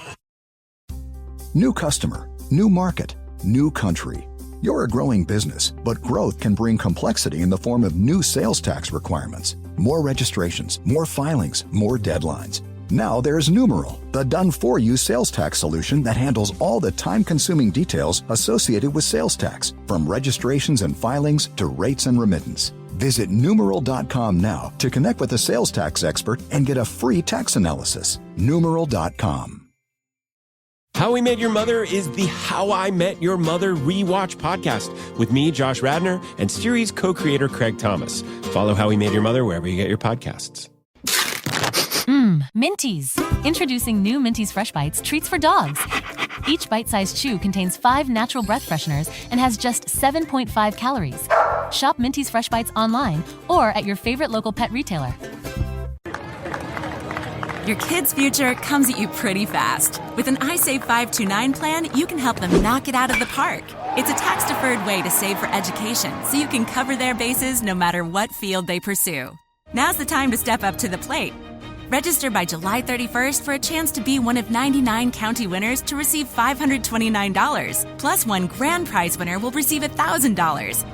New customer, new market, new country. You're a growing business, but growth can bring complexity in the form of new sales tax requirements, more registrations, more filings, more deadlines. Now there's Numeral, the done-for-you sales tax solution that handles all the time-consuming details associated with sales tax, from registrations and filings to rates and remittance. Visit Numeral.com now to connect with a sales tax expert and get a free tax analysis. Numeral.com. How We Met Your Mother is the How I Met Your Mother rewatch podcast with me, Josh Radnor, and series co-creator Craig Thomas. Follow How We Met Your Mother wherever you get your podcasts. Minties. Introducing new Minties Fresh Bites treats for dogs. Each bite-sized chew contains 5 natural breath fresheners and has just 7.5 calories. Shop Minty's Fresh Bites online or at your favorite local pet retailer. Your kid's future comes at you pretty fast. With an iSave 529 plan, you can help them knock it out of the park. It's a tax-deferred way to save for education, so you can cover their bases no matter what field they pursue. Now's the time to step up to the plate. Register by July 31st for a chance to be one of 99 county winners to receive $529. Plus, one grand prize winner will receive $1,000.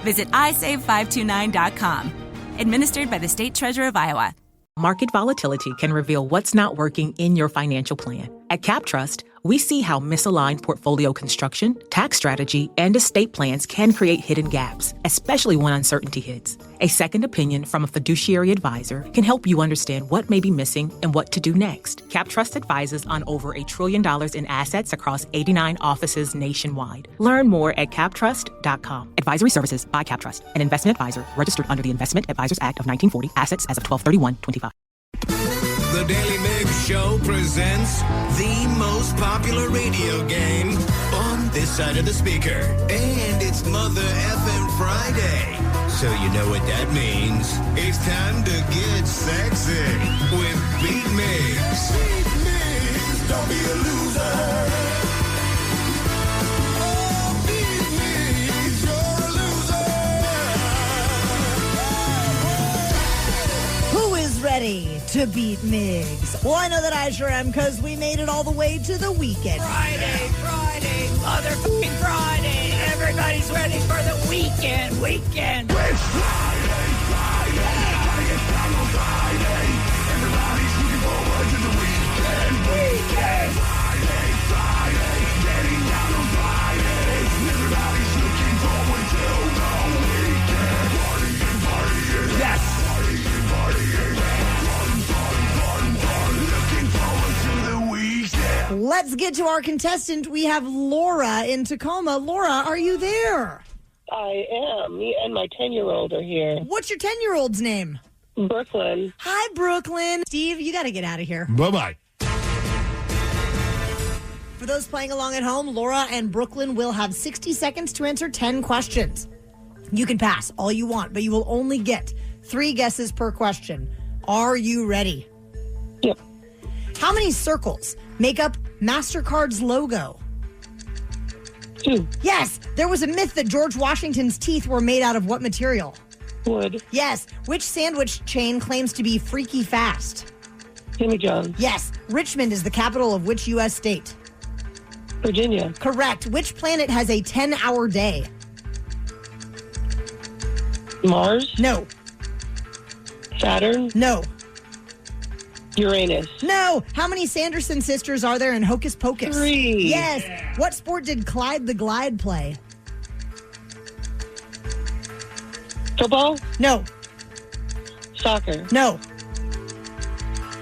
Visit isave529.com. Administered by the State Treasurer of Iowa. Market volatility can reveal what's not working in your financial plan. At CapTrust, we see how misaligned portfolio construction, tax strategy, and estate plans can create hidden gaps, especially when uncertainty hits. A second opinion from a fiduciary advisor can help you understand what may be missing and what to do next. CapTrust advises on over $1 trillion in assets across 89 offices nationwide. Learn more at captrust.com. Advisory services by CapTrust, an investment advisor registered under the Investment Advisors Act of 1940. Assets as of 12/31/25. The Daly Migs Show presents the most popular radio game on this side of the speaker. And it's Mother FM Friday. So you know what that means. It's time to get sexy with Beat Migs. Beat Migs, don't be a loser. Oh, Beat Migs, you're a loser. Who is ready to beat Migs? Well, I know that I sure am, because we made it all the way to the weekend. Friday, motherfucking Friday. Everybody's ready for the weekend. It's Friday. Gotta get down on Friday. Everybody's looking forward to the weekend. Friday, getting down on Friday. Everybody's looking forward to the weekend. Partying. Yes. Let's get to our contestant. We have Laura in Tacoma. Laura, are you there? I am. Me and my 10-year-old are here. What's your 10-year-old's name? Brooklyn. Hi, Brooklyn. Steve, you got to get out of here. Bye-bye. For those playing along at home, Laura and Brooklyn will have 60 seconds to answer 10 questions. You can pass all you want, but you will only get 3 guesses per question. Are you ready? Yep. How many circles make up MasterCard's logo? 2. Yes. There was a myth that George Washington's teeth were made out of what material? Wood. Yes. Which sandwich chain claims to be freaky fast? Jimmy John's. Yes. Richmond is the capital of which U.S. state? Virginia. Correct. Which planet has a 10-hour day? Mars. No. Saturn. No. Uranus. No. How many Sanderson sisters are there in Hocus Pocus? 3. Yes. Yeah. What sport did Clyde the Glide play? Football. No. Soccer. No.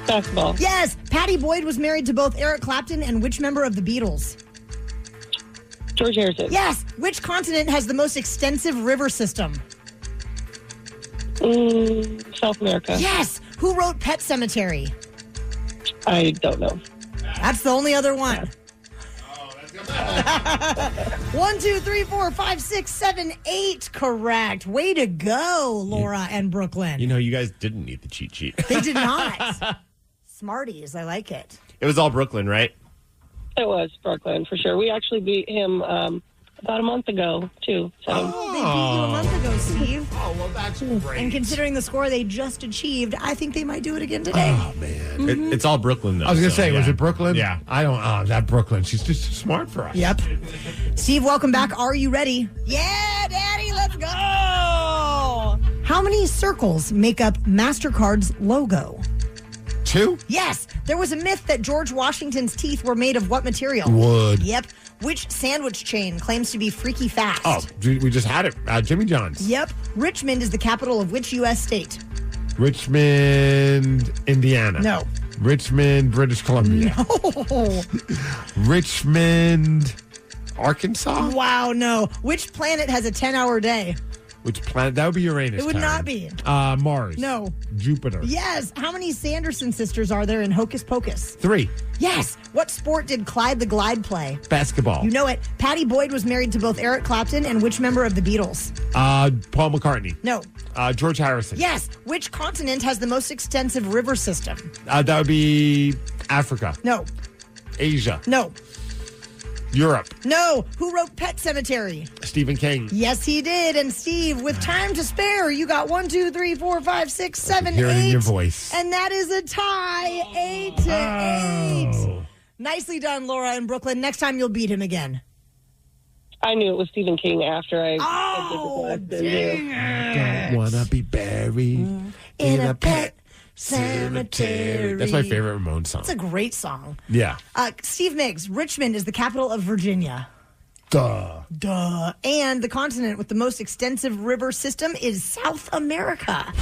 Basketball. Yes. Patty Boyd was married to both Eric Clapton and which member of the Beatles? George Harrison. Yes. Which continent has the most extensive river system? South America. Yes. Who wrote Pet Sematary? I don't know. That's the only other one. 1, 2, 3, 4, 5, 6, 7, 8. Correct. Way to go, Laura and Brooklyn. You know, you guys didn't need the cheat sheet. They did not. Smarties. I like it. It was all Brooklyn, right? It was Brooklyn, for sure. We actually beat him about a month ago, too. So. Oh, they beat you a month ago, Steve. Oh, well, that's great. And considering the score they just achieved, I think they might do it again today. Oh, man. It's all Brooklyn, though. I was going to say, yeah. was it Brooklyn? Yeah. I don't, that Brooklyn. She's just too smart for us. Yep. Steve, welcome back. Are you ready? Yeah, Daddy, let's go. How many circles make up MasterCard's logo? 2? Yes. There was a myth that George Washington's teeth were made of what material? Wood. Yep. Which sandwich chain claims to be freaky fast? Oh, we just had it. Jimmy John's. Yep. Richmond is the capital of which U.S. state? Richmond, Indiana. No. Richmond, British Columbia. No. Richmond, Arkansas. Wow, no. Which planet has a 10-hour day? Which planet? That would be Uranus. It would Karen. not be. Mars. No. Jupiter. Yes. How many Sanderson sisters are there in Hocus Pocus? 3. Yes. What sport did Clyde the Glide play? Basketball. You know it. Patty Boyd was married to both Eric Clapton and which member of the Beatles? Paul McCartney. No. George Harrison. Yes. Which continent has the most extensive river system? That would be Africa. No. Asia. No. Europe. No. Who wrote Pet Sematary? Stephen King. Yes, he did. And Steve, with time to spare, you got 1, 2, 3, 4, 5, 6, 7, hear 8. it in your voice. And that is a tie. 8-8. Nicely done, Laura in Brooklyn. Next time you'll beat him again. I knew it was Stephen King after I dang it. Don't wanna be buried in a pet cemetery. That's my favorite Ramones song. It's a great song. Yeah. Steve Migs, Richmond is the capital of Virginia. Duh. And the continent with the most extensive river system is South America.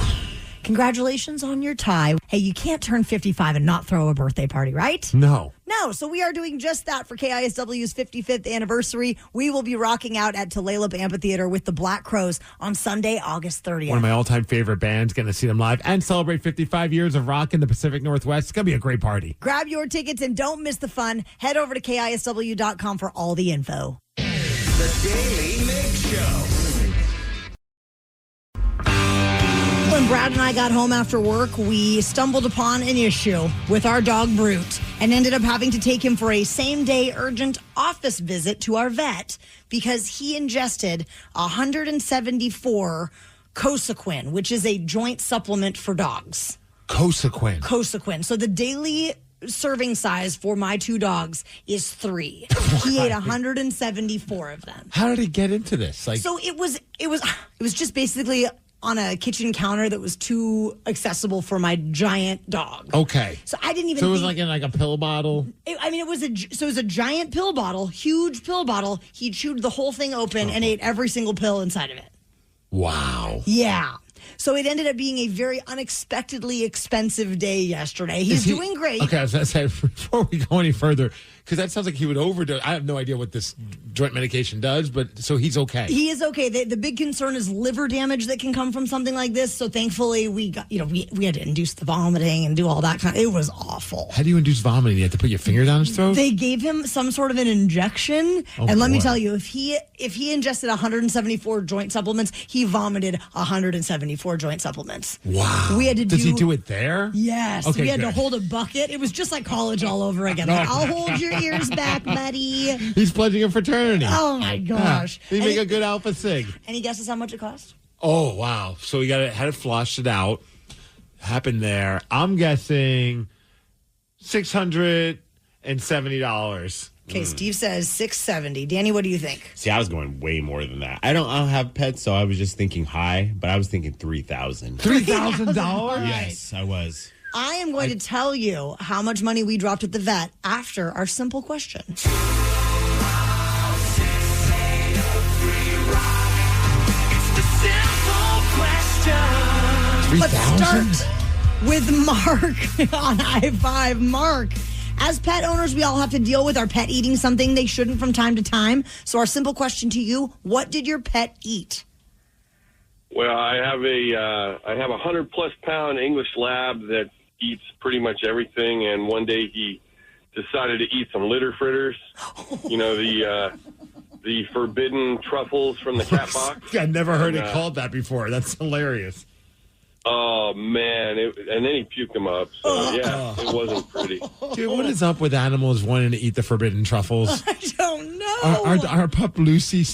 Congratulations on your tie. Hey, you can't turn 55 and not throw a birthday party, right? No. No, so we are doing just that for KISW's 55th anniversary. We will be rocking out at Tulalip Amphitheater with the Black Crowes on Sunday, August 30th. One of my all-time favorite bands. Getting to see them live and celebrate 55 years of rock in the Pacific Northwest. It's going to be a great party. Grab your tickets and don't miss the fun. Head over to KISW.com for all the info. The Daily Migs Show. When Brad and I got home after work, we stumbled upon an issue with our dog Brute and ended up having to take him for a same-day urgent office visit to our vet because he ingested 174 Cosequin, which is a joint supplement for dogs. Cosequin. So the daily serving size for my 2 dogs is 3. He ate 174 of them. How did he get into this? So it was just basically on a kitchen counter that was too accessible for my giant dog. Okay. So I didn't even. So it was like in a pill bottle. It was a giant pill bottle, huge pill bottle. He chewed the whole thing open and ate every single pill inside of it. Wow. Yeah. So it ended up being a very unexpectedly expensive day yesterday. He's doing great. Okay, I was going to say, before we go any further, because that sounds like he would overdose. I have no idea what this joint medication does, but so he's okay. He is okay. The big concern is liver damage that can come from something like this. So thankfully, we got we had to induce the vomiting and do all that kind of. It was awful. How do you induce vomiting? You have to put your finger down his throat? They gave him some sort of an injection, and let me tell you, if he ingested 174 joint supplements, he vomited 174 joint supplements. Wow. We had to. Does he do it there? Yes. Okay, we had good. to hold a bucket. It was just like college all over again. Like, I'll hold your ears back, buddy. He's pledging a fraternity. Oh my gosh! He make a good Alpha Sig. Any guesses how much it cost? Oh wow! So we had it flushed it out. Happened there. I'm guessing $670. Okay, Steve says $670. Danny, what do you think? See, I was going way more than that. I don't have pets, so I was just thinking high, but I was thinking $3,000. $3,000? Yes, I was. I am going to tell you how much money we dropped at the vet after our simple question. Let's start with Mark on I-5. Mark, as pet owners, we all have to deal with our pet eating something they shouldn't from time to time. So our simple question to you, what did your pet eat? Well, I have a 100-plus pound English lab that eats pretty much everything, and one day he decided to eat some litter fritters. You know, the forbidden truffles from the cat box. I've never heard it called that before. That's hilarious. Oh, man. And then he puked them up. So, yeah, it wasn't pretty. Dude, what is up with animals wanting to eat the forbidden truffles? I don't know. Our pup Lucy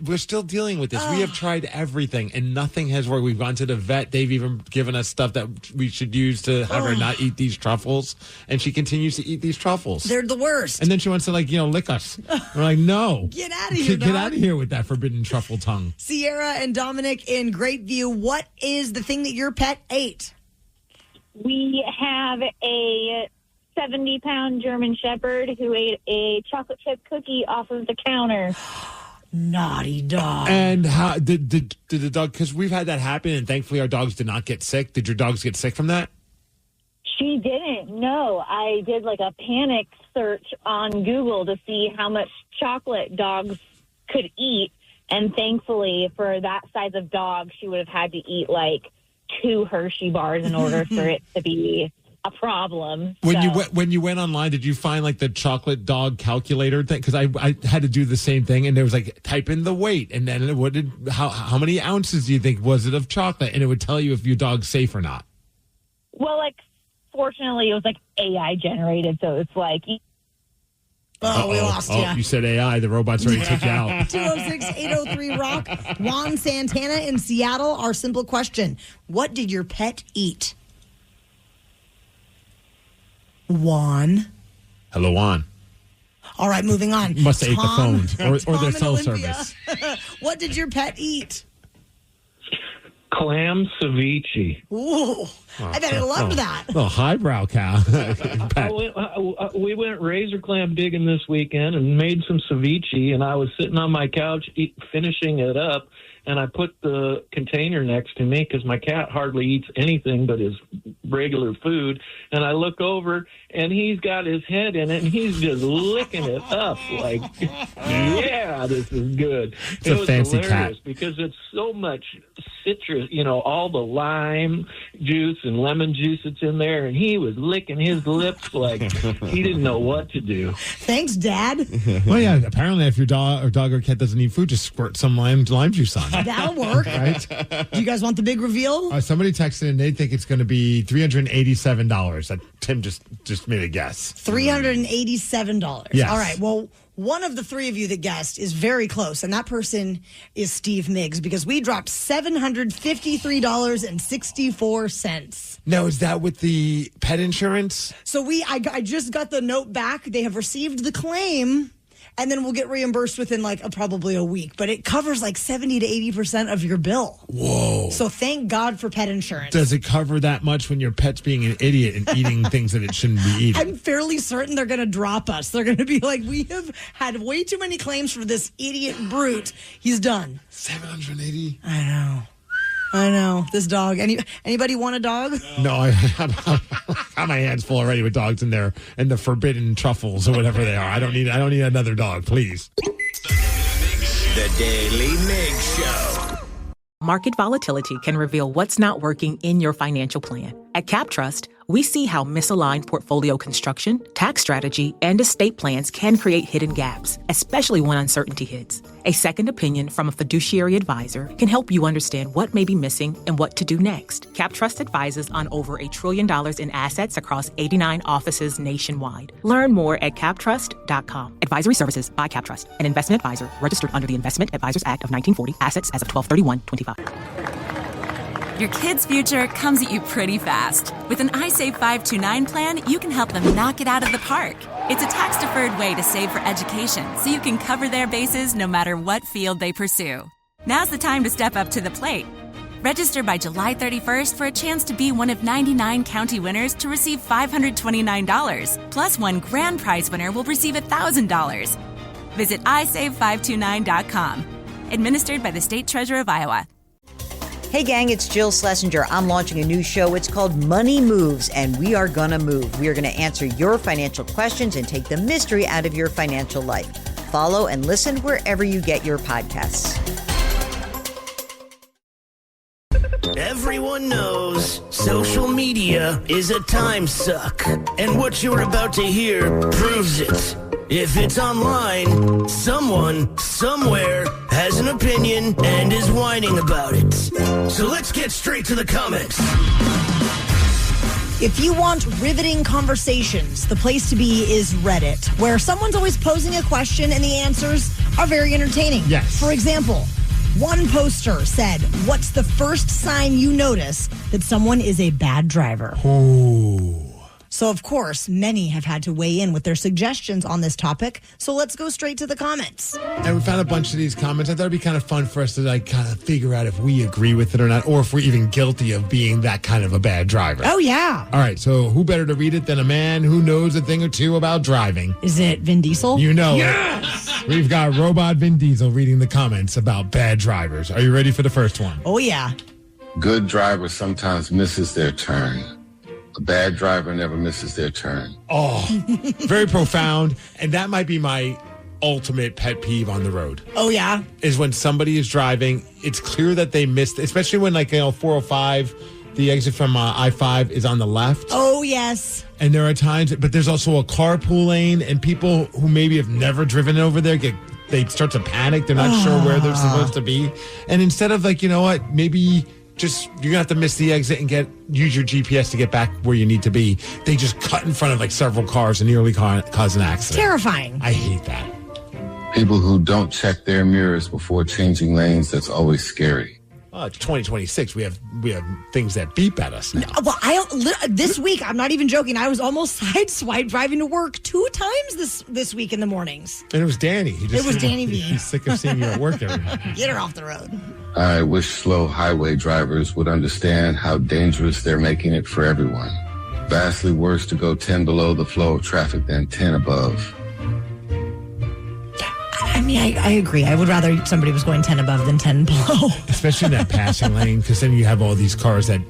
we're still dealing with this. We have tried everything and nothing has worked. We've gone to the vet. They've even given us stuff that we should use to have her not eat these truffles. And she continues to eat these truffles. They're the worst. And then she wants to lick us. We're like, no. Get out of here, Get out of here with that forbidden truffle tongue. Sierra and Dominic in Great View, what is the thing that your pet ate? We have a 70-pound German Shepherd who ate a chocolate chip cookie off of the counter. Naughty dog. And how did the dog, because we've had that happen and thankfully our dogs did not get sick. Did your dogs get sick from that? She didn't. No, I did a panic search on Google to see how much chocolate dogs could eat. And thankfully, for that size of dog, she would have had to eat like 2 Hershey bars in order for it to be a problem. When you went online, did you find like the chocolate dog calculator thing? Because I had to do the same thing, and there was like type in the weight, and then how many ounces do you think was it of chocolate, and it would tell you if your dog's safe or not. Well, like fortunately, it was like AI generated, so it's like. Oh, we lost you. You said AI. The robot's ready to take you out. 206-803-ROCK. Juan Santana in Seattle. Our simple question: what did your pet eat? Juan. Hello, Juan. All right, moving on. Must have ate the phones or their in cell Olympia. service. What did your pet eat? Clam ceviche. Ooh, I bet I loved that. Oh, highbrow cow. We went razor clam digging this weekend and made some ceviche, and I was sitting on my couch finishing it up, and I put the container next to me because my cat hardly eats anything but his regular food, and I look over, and he's got his head in it, and he's just licking it up like, yeah, this is good. It's a fancy hilarious cat. because it's so much citrus, all the lime juice and lemon juice that's in there, and he was licking his lips like he didn't know what to do. Thanks, Dad. Well, yeah, apparently if your dog or cat doesn't eat food, just squirt some lime juice on it. That'll work. Right? Do you guys want the big reveal? Somebody texted in, they think it's going to be $387. Tim just made a guess. $387. Yes. All right. Well, one of the three of you that guessed is very close, and that person is Steve Migs, because we dropped $753.64. Now, is that with the pet insurance? So I just got the note back. They have received the claim, and then we'll get reimbursed within probably a week. But it covers like 70 to 80% of your bill. Whoa. So thank God for pet insurance. Does it cover that much when your pet's being an idiot and eating things that it shouldn't be eating? I'm fairly certain they're going to drop us. They're going to be like, we have had way too many claims for this idiot brute. He's done. 780? I know. This dog. Anybody want a dog? No, I got my hands full already with dogs in there and the forbidden truffles or whatever they are. I don't need another dog, please. The Daily Migs Show. Market volatility can reveal what's not working in your financial plan. At CapTrust, we see how misaligned portfolio construction, tax strategy, and estate plans can create hidden gaps, especially when uncertainty hits. A second opinion from a fiduciary advisor can help you understand what may be missing and what to do next. CapTrust advises on over $1 trillion in assets across 89 offices nationwide. Learn more at captrust.com. Advisory services by CapTrust, an investment advisor registered under the Investment Advisors Act of 1940. Assets as of 12/31/25. Your kids' future comes at you pretty fast. With an iSave 529 plan, you can help them knock it out of the park. It's a tax-deferred way to save for education, so you can cover their bases no matter what field they pursue. Now's the time to step up to the plate. Register by July 31st for a chance to be one of 99 county winners to receive $529. Plus, one grand prize winner will receive $1,000. Visit isave529.com. Administered by the State Treasurer of Iowa. Hey gang, it's Jill Schlesinger. I'm launching a new show. It's called Money Moves, and we are gonna move. We are gonna answer your financial questions and take the mystery out of your financial life. Follow and listen wherever you get your podcasts. Everyone knows social media is a time suck, and what you're about to hear proves it. If it's online, someone, somewhere, has an opinion and is whining about it. So let's get straight to the comments. If you want riveting conversations, the place to be is Reddit, where someone's always posing a question and the answers are very entertaining. Yes. For example, one poster said, "What's the first sign you notice that someone is a bad driver?" Ooh. So, of course, many have had to weigh in with their suggestions on this topic. So let's go straight to the comments. And we found a bunch of these comments. I thought it'd be kind of fun for us to kind of figure out if we agree with it or not, or if we're even guilty of being that kind of a bad driver. Oh, yeah. All right, so who better to read it than a man who knows a thing or two about driving? Is it Vin Diesel? You know Yes! it. We've got Robot Vin Diesel reading the comments about bad drivers. Are you ready for the first one? Oh, yeah. Good drivers sometimes misses their turn. A bad driver never misses their turn. Oh, very profound. And that might be my ultimate pet peeve on the road. Oh, yeah? Is when somebody is driving, it's clear that they missed, especially when 405, the exit from I-5 is on the left. Oh, yes. And there are times, but there's also a carpool lane, and people who maybe have never driven over there they start to panic. They're not sure where they're supposed to be. And instead of maybe just you're gonna have to miss the exit and use your GPS to get back where you need to be, they just cut in front of several cars and nearly cause an accident. Terrifying. I hate that. People who don't check their mirrors before changing lanes, that's always scary. It's 2026. We have things that beep at us now. Well, this week, I'm not even joking, I was almost sideswiped driving to work 2 times this week in the mornings. And it was Danny. It was Danny V. He's sick of seeing you at work every day. Get her off the road. I wish slow highway drivers would understand how dangerous they're making it for everyone. Vastly worse to go 10 below the flow of traffic than 10 above. I mean, I agree. I would rather somebody was going 10 above than 10 below. Especially in that passing lane, because then you have all these cars that,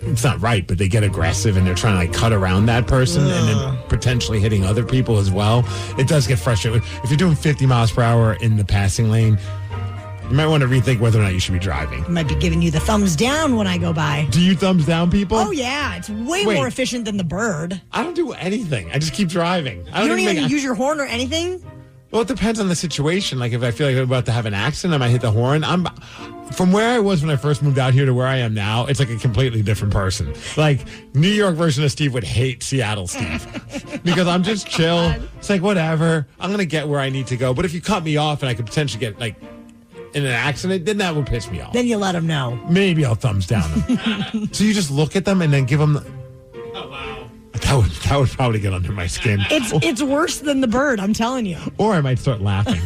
it's not right, but they get aggressive and they're trying to cut around that person and then potentially hitting other people as well. It does get frustrating. If you're doing 50 miles per hour in the passing lane, you might want to rethink whether or not you should be driving. I might be giving you the thumbs down when I go by. Do you thumbs down people? Oh, yeah. It's way more efficient than the bird. I don't do anything. I just keep driving. You don't even use your horn or anything? Well, it depends on the situation. If I feel like I'm about to have an accident, I might hit the horn. From where I was when I first moved out here to where I am now, it's a completely different person. New York version of Steve would hate Seattle Steve because I'm just chill. It's whatever. I'm going to get where I need to go. But if you cut me off and I could potentially get in an accident, then that would piss me off. Then you let them know. Maybe I'll thumbs down them. So you just look at them and then give them That would probably get under my skin. It's worse than the bird, I'm telling you. Or I might start laughing.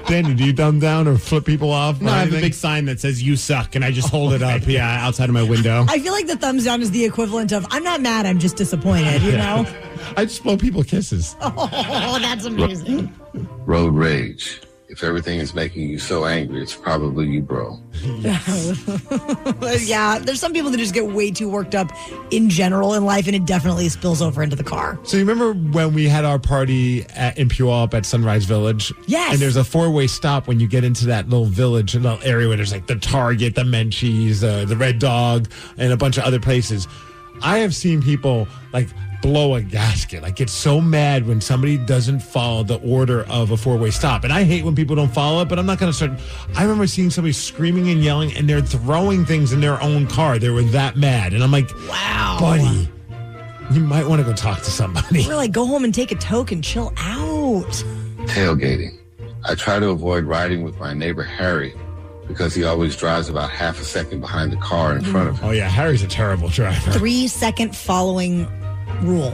Danny, do you thumb down or flip people off? No, I have a big sign that says "You suck," and I just hold it up, outside of my window. I feel like the thumbs down is the equivalent of "I'm not mad, I'm just disappointed." You know? I just blow people kisses. Oh, that's amazing. Road rage. If everything is making you so angry, it's probably you, bro. Yeah, there's some people that just get way too worked up in general in life, and it definitely spills over into the car. So you remember when we had our party in Puyallup at Sunrise Village? Yes. And there's a 4-way stop when you get into that little village, little area where there's the Target, the Menchie's, the Red Dog, and a bunch of other places. I have seen people blow a gasket. Get so mad when somebody doesn't follow the order of a 4-way stop. And I hate when people don't follow it, but I'm not going to start. I remember seeing somebody screaming and yelling, and they're throwing things in their own car. They were that mad. And I'm like, wow, buddy, you might want to go talk to somebody. We're go home and take a toke and chill out. Tailgating. I try to avoid riding with my neighbor Harry because he always drives about half a second behind the car in front of him. Oh, yeah, Harry's a terrible driver. 3-second following rule.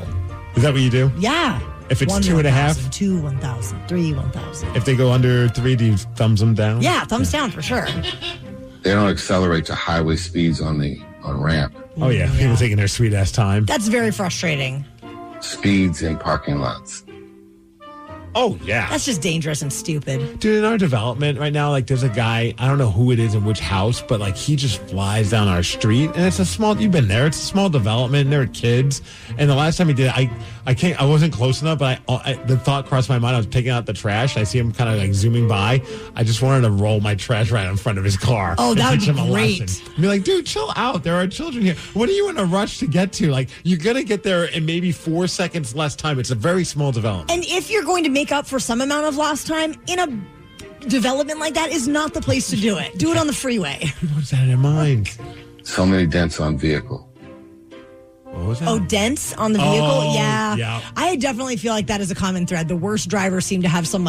Is that what you do? Yeah. If it's 1, 2.5? 2, 1,000. 3, 1,000. If they go under 3, do you thumbs them down? Yeah, thumbs down for sure. They don't accelerate to highway speeds on ramp. Oh, yeah. People taking their sweet-ass time. That's very frustrating. Speeds in parking lots. Oh, yeah. That's just dangerous and stupid. Dude, in our development right now, there's a guy, I don't know who it is in which house, but he just flies down our street. And it's a small, you've been there, it's a small development, and there are kids. And the last time he did it, I wasn't close enough, but the thought crossed my mind. I was taking out the trash. I see him kind of zooming by. I just wanted to roll my trash right in front of his car. Oh, that would be great. Be like, dude, chill out. There are children here. What are you in a rush to get to? You're going to get there in maybe 4 seconds less time. It's a very small development. And if you're going to make up for some amount of lost time in a development like that is not the place to do it. Do it on the freeway. What's that in their mind? So many dents on vehicle. What was that? Oh, dents on the vehicle? Oh, yeah. I definitely feel like that is a common thread. The worst drivers seem to have some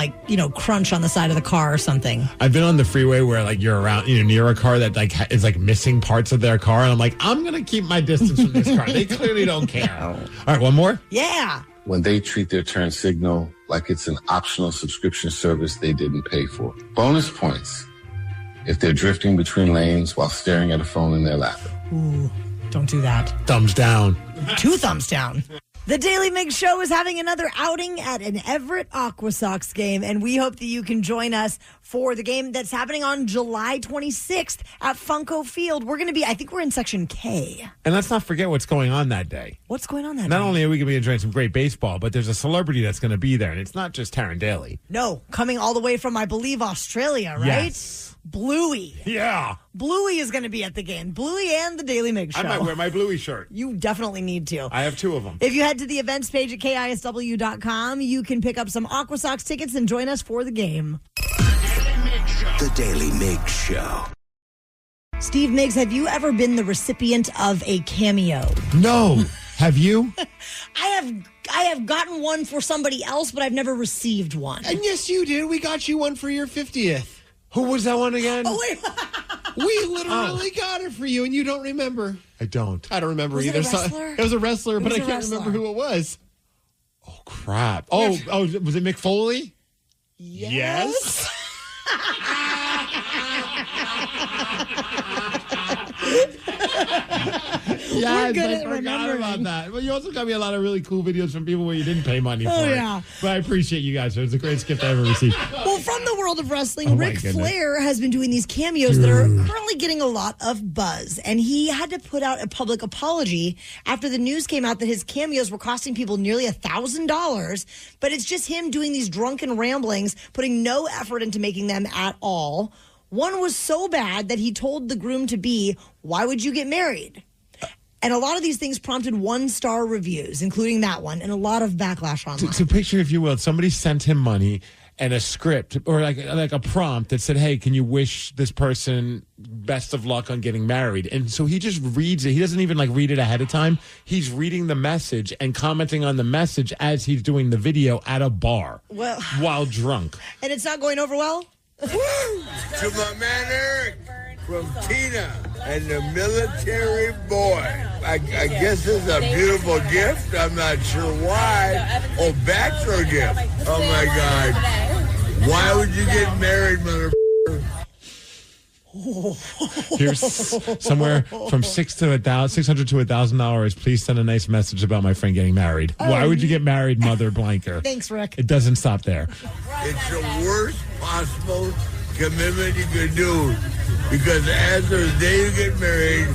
crunch on the side of the car or something. I've been on the freeway where you're around, near a car that is missing parts of their car. And I'm I'm going to keep my distance from this car. They clearly don't care. All right, one more? Yeah. When they treat their turn signal like it's an optional subscription service they didn't pay for. Bonus points if they're drifting between lanes while staring at a phone in their lap. Ooh, don't do that. Thumbs down. 2 thumbs down. The Daily Migs Show is having another outing at an Everett Aqua Sox game, and we hope that you can join us for the game that's happening on July 26th at Funko Field. We're going to be, I think we're in Section K. And let's not forget what's going on that day. What's going on that day? Not only are we going to be enjoying some great baseball, but there's a celebrity that's going to be there, and it's not just Taryn Daly. No, coming all the way from, I believe, Australia, right? Yes. Bluey. Yeah. Bluey is going to be at the game. Bluey and the Daily Migs Show. I might wear my Bluey shirt. You definitely need to. I have 2 of them. If you head to the events page at KISW.com, you can pick up some Aqua Sox tickets and join us for the game. The Daily Migs Show. Steve Migs, have you ever been the recipient of a cameo? No. Have you? I have gotten one for somebody else, but I've never received one. And yes, you did. We got you one for your 50th. Who was that one again? Oh, wait. We literally got it for you, and you don't remember. I don't. I don't remember Was either. it a wrestler? It was a wrestler, but I can't wrestler. remember who it was. Oh, crap. Oh, was it Mick Foley? Yes. Yes, good I at forgot remembering. about that. Well, you also got me a lot of really cool videos from people where you didn't pay money for it. Yeah. But I appreciate you guys. It was the greatest gift I ever received. Well, from the world of wrestling, Oh, my Ric goodness. Flair has been doing these cameos that are currently getting a lot of buzz. And he had to put out a public apology after the news came out that his cameos were costing people nearly $1,000. But it's just him doing these drunken ramblings, putting no effort into making them at all. One was so bad that he told the groom-to-be, "Why would you get married?" And a lot of these things prompted 1-star reviews, including that one, and a lot of backlash online. So picture, if you will, somebody sent him money and a script or like a prompt that said, "Hey, can you wish this person best of luck on getting married?" And so he just reads it. He doesn't even read it ahead of time. He's reading the message and commenting on the message as he's doing the video at a bar while drunk. And it's not going over well? To my man Eric from Tina and the military boy. I guess it's a beautiful gift. I'm not sure why. Oh, bachelor gift. Oh, my God. Why would you get married, mother? Here's somewhere from $600 to $1,000. Please send a nice message about my friend getting married. Why would you get married, Mother Blanker? Thanks, Rick. It doesn't stop there. It's the worst possible commitment you could do because as of the day you get married,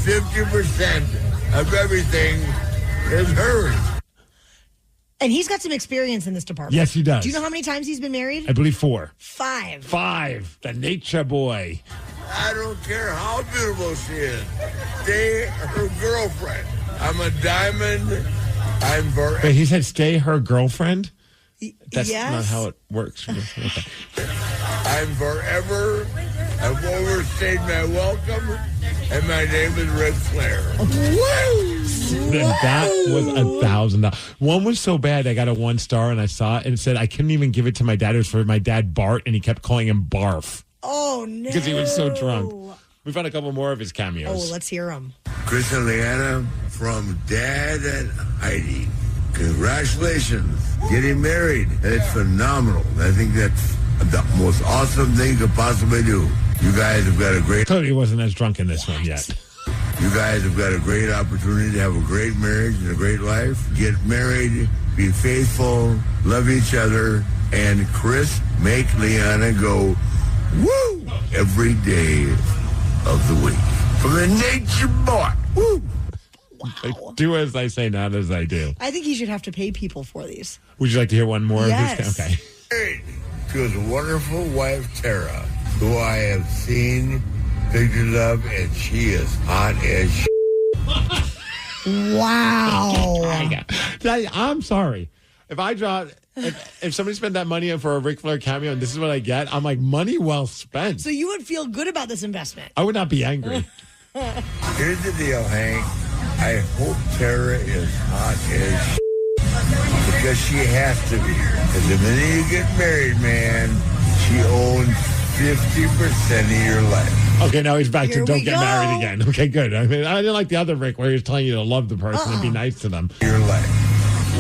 50% of everything is hers. And he's got some experience in this department. Yes, he does. Do you know how many times he's been married? I believe 4. 5. 5. The nature boy. I don't care how beautiful she is. Stay her girlfriend. I'm a diamond. I'm forever. Wait, he said stay her girlfriend? That's yes. not how it works. Okay. I'm forever. I've overstayed my welcome, and my name is Ric Flair. That was $1,000. One was so bad I got a 1-star and I saw it and it said I couldn't even give it to my dad. It was for my dad Bart, and he kept calling him Barf Oh, no. because he was so drunk. We found a couple more of his Oh, cameos. let's hear him. Chris and Leanna from Dad and Heidi. Congratulations. Getting married. It's phenomenal. I think that's the most awesome thing you could possibly do. You guys have got a great... Clearly he wasn't as drunk in this one yet. You guys have got a great opportunity to have a great marriage and a great life. Get married, be faithful, love each other, and Chris, make Leanna go woo every day of the week. From the nature boy. Woo! Wow. Do as I say, not as I do. I think he should have to pay people for these. Would you like to hear one more Yes. of his? Okay. Married to his wonderful wife, Tara, who I have seen pictures of, and she is hot as Wow. I'm sorry. If I drop, if somebody spent that money for a Ric Flair cameo and this is what I get, I'm like, money well spent. So you would feel good about this investment. I would not be angry. Here's the deal, Hank. I hope Tara is hot as because she has to be. Because the minute you get married, man, she owns 50% of your life. Okay, now he's back Here to don't we get go. married again. Okay, good. I mean, I didn't like the other Rick where he was telling you to love the person and be nice to them. Your life.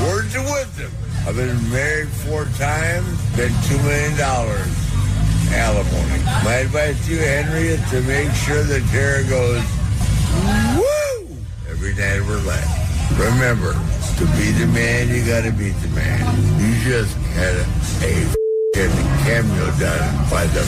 Words of wisdom. I've been married 4 times, been $2 million alimony. My advice to you, Henry, is to make sure that Tara goes, woo, every night of her life. Remember, to be the man, you gotta beat the man. You just had a cameo done by the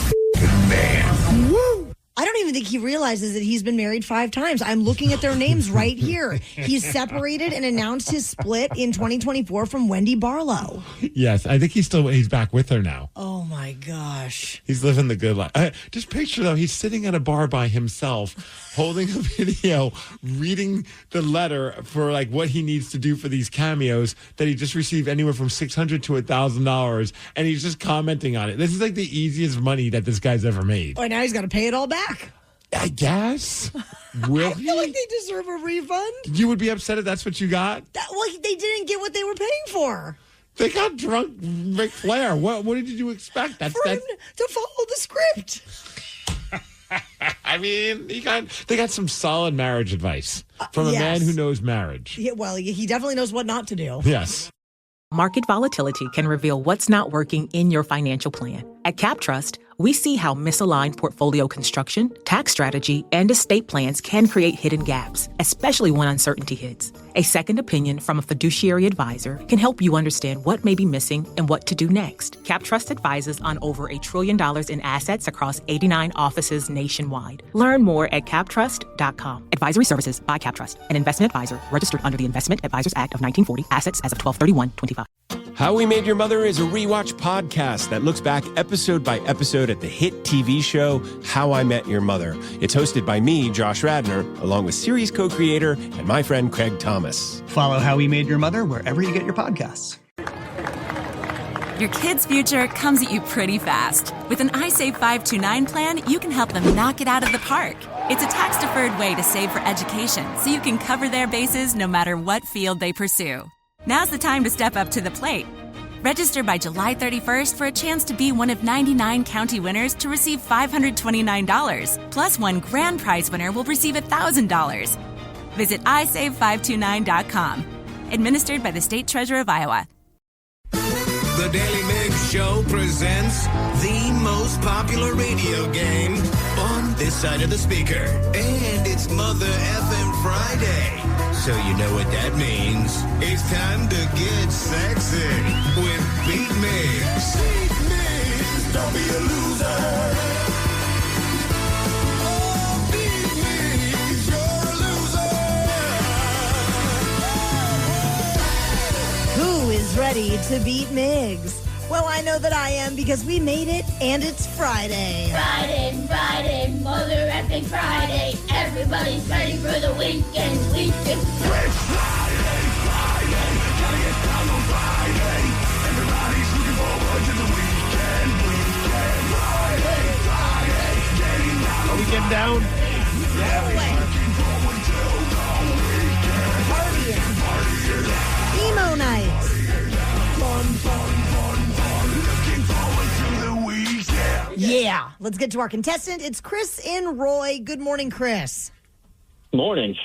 man. Woo! I don't even think he realizes that he's been married 5 times. I'm looking at their names right here. He's separated and announced his split in 2024 from Wendy Barlow. Yes, I think he's back with her now. Oh my gosh. He's living the good life. Just picture, though, he's sitting at a bar by himself, holding a video, reading the letter for like what he needs to do for these cameos that he just received anywhere from $600 to $1,000, and he's just commenting on it. This is like the easiest money that this guy's ever made. Oh, now he's got to pay it all back. I guess. Will I feel like they deserve a refund. You would be upset if that's what you got? They didn't get what they were paying for. They got drunk Ric Flair. What did you expect? For him to follow the script. I mean, they got some solid marriage advice from a man who knows marriage. Yeah, well, he definitely knows what not to do. Yes. Market volatility can reveal what's not working in your financial plan. At CapTrust, we see how misaligned portfolio construction, tax strategy, and estate plans can create hidden gaps, especially when uncertainty hits. A second opinion from a fiduciary advisor can help you understand what may be missing and what to do next. CapTrust advises on over $1 trillion in assets across 89 offices nationwide. Learn more at captrust.com. Advisory services by CapTrust, an investment advisor registered under the Investment Advisors Act of 1940. Assets as of 12/31/25. How We Made Your Mother is a rewatch podcast that looks back episode by episode at the hit TV show How I Met Your Mother. It's hosted by me, Josh Radnor, along with series co-creator and my friend Craig Thomas. Follow How We Made Your Mother wherever you get your podcasts. Your kid's future comes at you pretty fast. With an iSave 529 plan, you can help them knock it out of the park. It's a tax-deferred way to save for education, so you can cover their bases no matter what field they pursue. Now's the time to step up to the plate. Register by July 31st for a chance to be one of 99 county winners to receive $529. Plus, one grand prize winner will receive $1,000. Visit isave529.com. Administered by the State Treasurer of Iowa. The Daly Migs Show presents the most popular radio game on this side of the speaker. And it's Mother FM Friday. So you know what that means. It's time to get sexy with Beat Migs. Beat Migs, don't be a loser. Oh, Beat Migs, you're a loser. Who is ready to beat Migs? Well, I know that I am because we made it and it's Friday. Friday, Mother Effing Friday. Everybody's ready for the weekend. It's Friday, gotta get down on Friday. Everybody's looking forward to the weekend. Friday, getting down on we getting down? Yeah, looking forward to the weekend. Partying. Emo night. Fun. Looking forward to the weekend. Yeah. Let's get to our contestant. It's Chris and Roy. Good morning, Chris. Morning.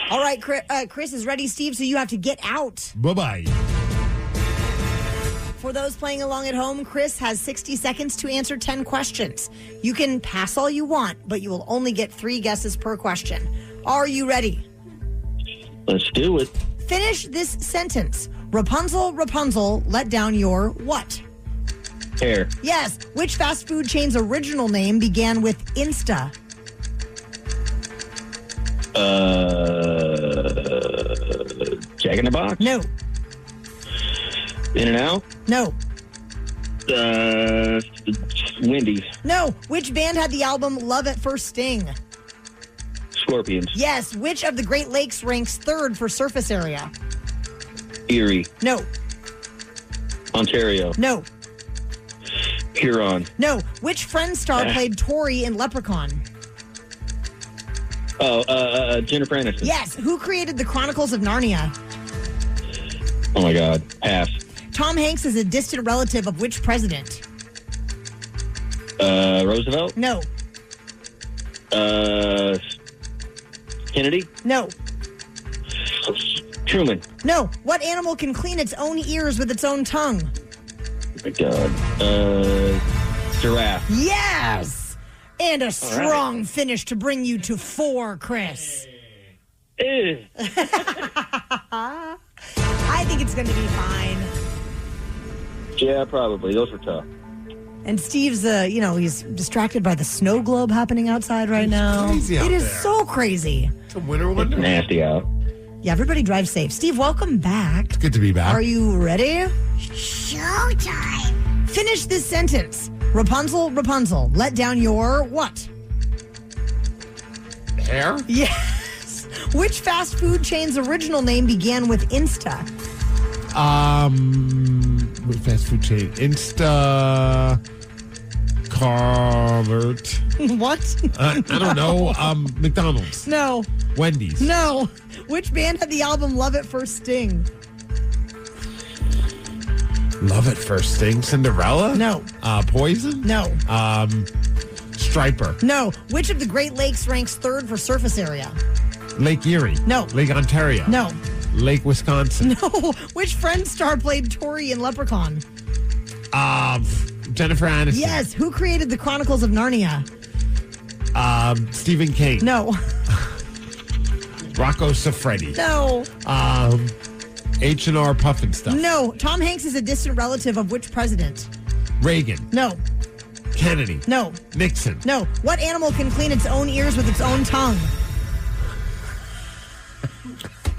All right, Chris is ready, Steve, so you have to get out. Bye-bye. For those playing along at home, Chris has 60 seconds to answer 10 questions. You can pass all you want, but you will only get 3 guesses per question. Are you ready? Let's do it. Finish this sentence. Rapunzel, Rapunzel, let down your what? Hair. Yes. Which fast food chain's original name began with Insta? Jack in the Box? No. In-N-Out? No. Wendy's. No. Which band had the album Love at First Sting? Scorpions. Yes. Which of the Great Lakes ranks 3rd for surface area? Erie. No. Ontario. No. Huron. No. Which Friends star played Tori in Leprechaun? Jennifer Aniston. Yes. Who created the Chronicles of Narnia? Oh my God. Pass. Tom Hanks is a distant relative of which president? Roosevelt? No. Kennedy? No. Truman. No. What animal can clean its own ears with its own tongue? Oh my God. Giraffe. Yes! And a strong finish to bring you to 4, Chris. I think it's going to be fine. Yeah, probably. Those were tough. And Steve's, he's distracted by the snow globe happening outside right now. Crazy out It is there. so crazy. It's a winter wonder. Nasty out. Yeah, everybody drive safe. Steve, welcome back. It's good to be back. Are you ready? Showtime. Finish this sentence. Rapunzel, Rapunzel, let down your what? Hair? Yes. Which fast food chain's original name began with Insta? What fast food chain? Insta. Carvert. What? I don't know. McDonald's. No. Wendy's. No. Which band had the album Love at First Sting? Love at First Sting. Cinderella? No. Poison? No. Striper. No. Which of the Great Lakes ranks third for surface area? Lake Erie. No. Lake Ontario. No. Lake Wisconsin. No. Which Friends star played Tori in Leprechaun? Jennifer Aniston. Yes. Who created the Chronicles of Narnia? Stephen King. No. Rocco Siffredi. No. H&R Puffin stuff. No. Tom Hanks is a distant relative of which president? Reagan. No. Kennedy. No. Nixon. No. What animal can clean its own ears with its own tongue?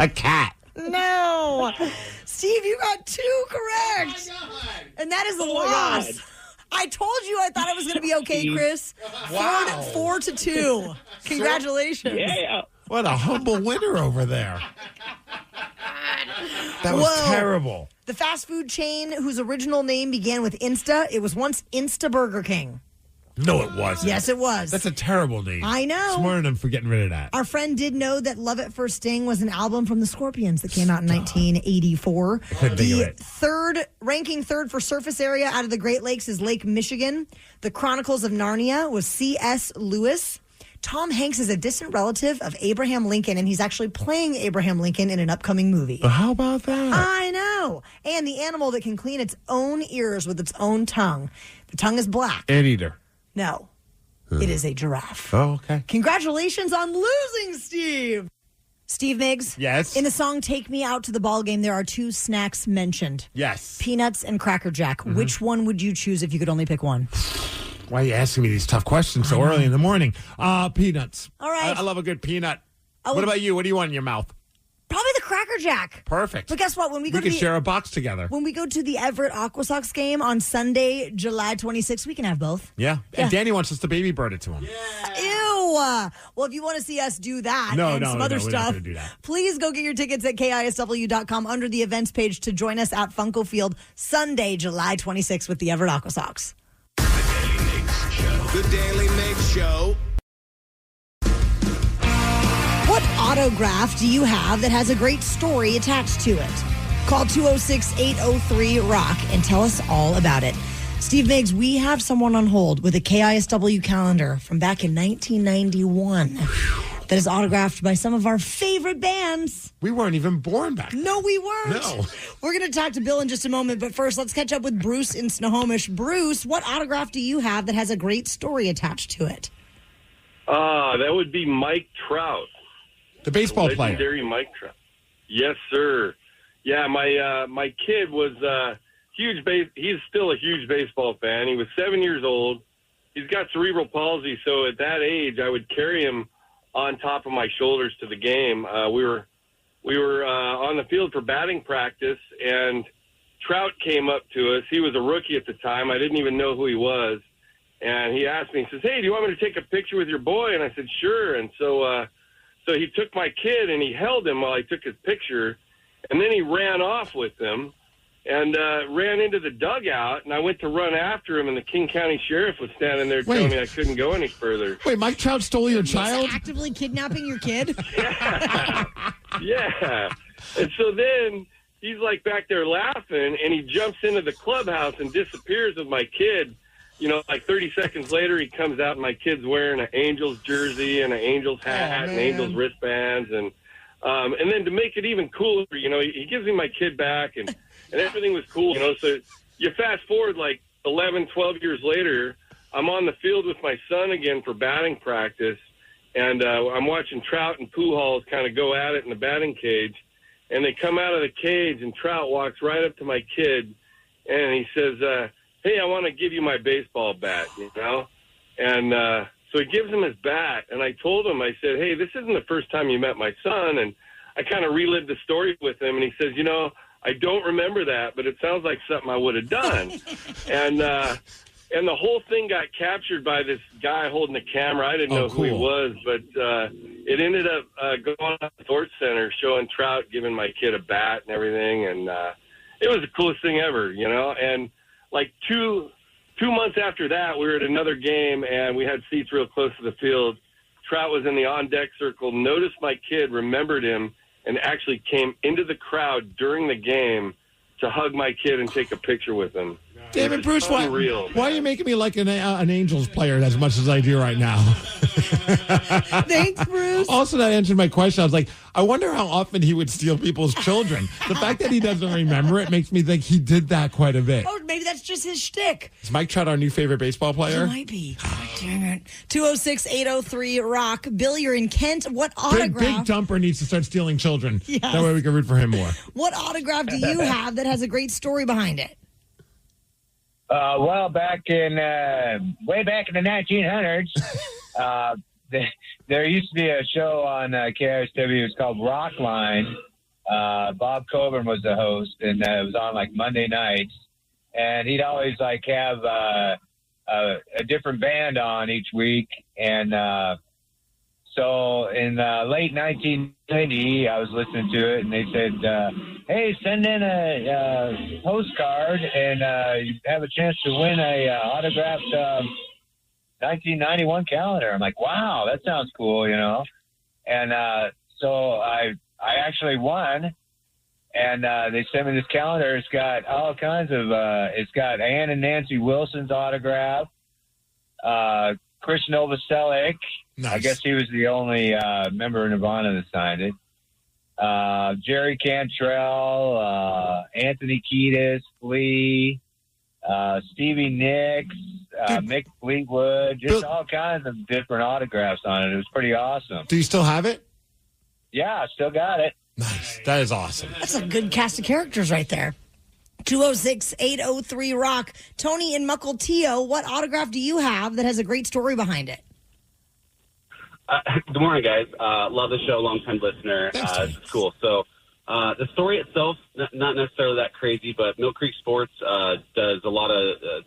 A cat. No. Steve, you got 2 correct. Oh my God. And that is a my loss. God. I told you I thought it was going to be okay, Chris. Wow. 4-2. Congratulations. Yeah. What a humble winner over there. That was Whoa. terrible. The fast food chain whose original name began with Insta, it was once Insta Burger King. No, it wasn't. Yes, it was. That's a terrible name. I know. Smart enough for getting rid of that. Our friend did know that Love at First Sting was an album from the Scorpions that came out in 1984. I couldn't think of it. Ranking third for surface area out of the Great Lakes is Lake Michigan. The Chronicles of Narnia was C.S. Lewis. Tom Hanks is a distant relative of Abraham Lincoln, and he's actually playing Abraham Lincoln in an upcoming movie. How about that? I know. And the animal that can clean its own ears with its own tongue. The tongue is black. Anteater. No, it is a giraffe. Oh, okay. Congratulations on losing, Steve. Steve Migs. Yes. In the song Take Me Out to the Ball Game, there are 2 snacks mentioned. Yes. Peanuts and Cracker Jack. Which one would you choose if you could only pick one? Why are you asking me these tough questions so early in the morning? Peanuts. All right. I love a good peanut. What about you? What do you want in your mouth? Probably the Cracker Jack. Perfect. But guess what? When we can to share a box together. When we go to the Everett Aqua Sox game on Sunday, July 26th, we can have both. Yeah. Yeah. And Danny wants us to baby bird it to him. Ew. Well, if you want to see us do that some other we're not stuff, gonna do that. please go get your tickets at KISW.com under the events page to join us at Funko Field Sunday, July 26th with the Everett Aqua Sox. The Daily Migs Show. What autograph do you have that has a great story attached to it? Call 206-803-ROCK and tell us all about it. Steve Migs, we have someone on hold with a KISW calendar from back in 1991 that is autographed by some of our favorite bands. We weren't even born back then. No, we weren't. No. We're going to talk to Bill in just a moment, but first, let's catch up with Bruce in Snohomish. Bruce, what autograph do you have that has a great story attached to it? That would be Mike Trout. The baseball player. Legendary Mike Trout. Yes, sir. Yeah, my kid was he's still a huge baseball fan. He was 7 years old. He's got cerebral palsy, so at that age, I would carry him on top of my shoulders to the game. We were on the field for batting practice, and Trout came up to us. He was a rookie at the time. I didn't even know who he was. And he asked me, he says, "Hey, do you want me to take a picture with your boy?" And I said, "Sure." And so he took my kid and he held him while I took his picture. And then he ran off with him and ran into the dugout. And I went to run after him, and the King County Sheriff was standing there telling me I couldn't go any further. Wait, Mike Trout stole your child? Actively kidnapping your kid? Yeah. And so then he's like back there laughing, and he jumps into the clubhouse and disappears with my kid. You know, like 30 seconds later, he cocomes out, and my kid's wearing an Angels jersey and an Angels hat and Angels wristbands. And then to make it even cooler, you know, he gives me my kid back, and everything was cool, you know. So you fast forward like 11, 12 years later, I'm on the field with my son again for batting practice, And I'm watching Trout and Pujols kind of go at it in the batting cage. And they come out of the cage, and Trout walks right up to my kid, and he says, hey, I want to give you my baseball bat, you know? And so he gives him his bat, and I told him, I said, hey, this isn't the first time you met my son. And I kind of relived the story with him, and he says, you know, I don't remember that, but it sounds like something I would have done. And the whole thing got captured by this guy holding the camera. I didn't know who he was, but it ended up going on the Sports Center, showing Trout giving my kid a bat and everything. And it was the coolest thing ever, you know. And like two months after that, we were at another game, and we had seats real close to the field. Trout was in the on-deck circle, noticed my kid, remembered him, and actually came into the crowd during the game to hug my kid and take a picture with him. David Bruce, why are you making me like an Angels player as much as I do right now? Thanks, Bruce. Also, that answered my question. I was like, I wonder how often he would steal people's children. The fact that he doesn't remember it makes me think he did that quite a bit. Oh, maybe that's just his shtick. Is Mike Trout our new favorite baseball player? He might be. Dang it. 206-803-ROCK. Bill, you're in Kent. What autograph? Big Dumper needs to start stealing children. Yes. That way we can root for him more. What autograph do you have that has a great story behind it? Well, way back in the 1900s, there used to be a show on KISW. It was called Rockline. Bob Coburn was the host, and it was on like Monday nights. And he'd always like have a different band on each week. And so in late 1990, I was listening to it, and they said, hey, send in a postcard, and you have a chance to win a autographed 1991 calendar. I'm like, wow, that sounds cool, you know. And so I actually won, and they sent me this calendar. It's got all kinds of it's got Ann and Nancy Wilson's autograph, Chris Novoselic. Nice. I guess he was the only member of Nirvana that signed it. Jerry Cantrell, Anthony Kiedis, Flea, Stevie Nicks, Mick Fleetwood, just all kinds of different autographs on it. It was pretty awesome. Do you still have it? Yeah, I still got it. Nice. That is awesome. That's a good cast of characters right there. 206-803-ROCK. Tony in Mukilteo, what autograph do you have that has a great story behind it? Good morning, guys. Love the show, long-time listener. It's cool. So the story itself, not necessarily that crazy, but Mill Creek Sports does a lot of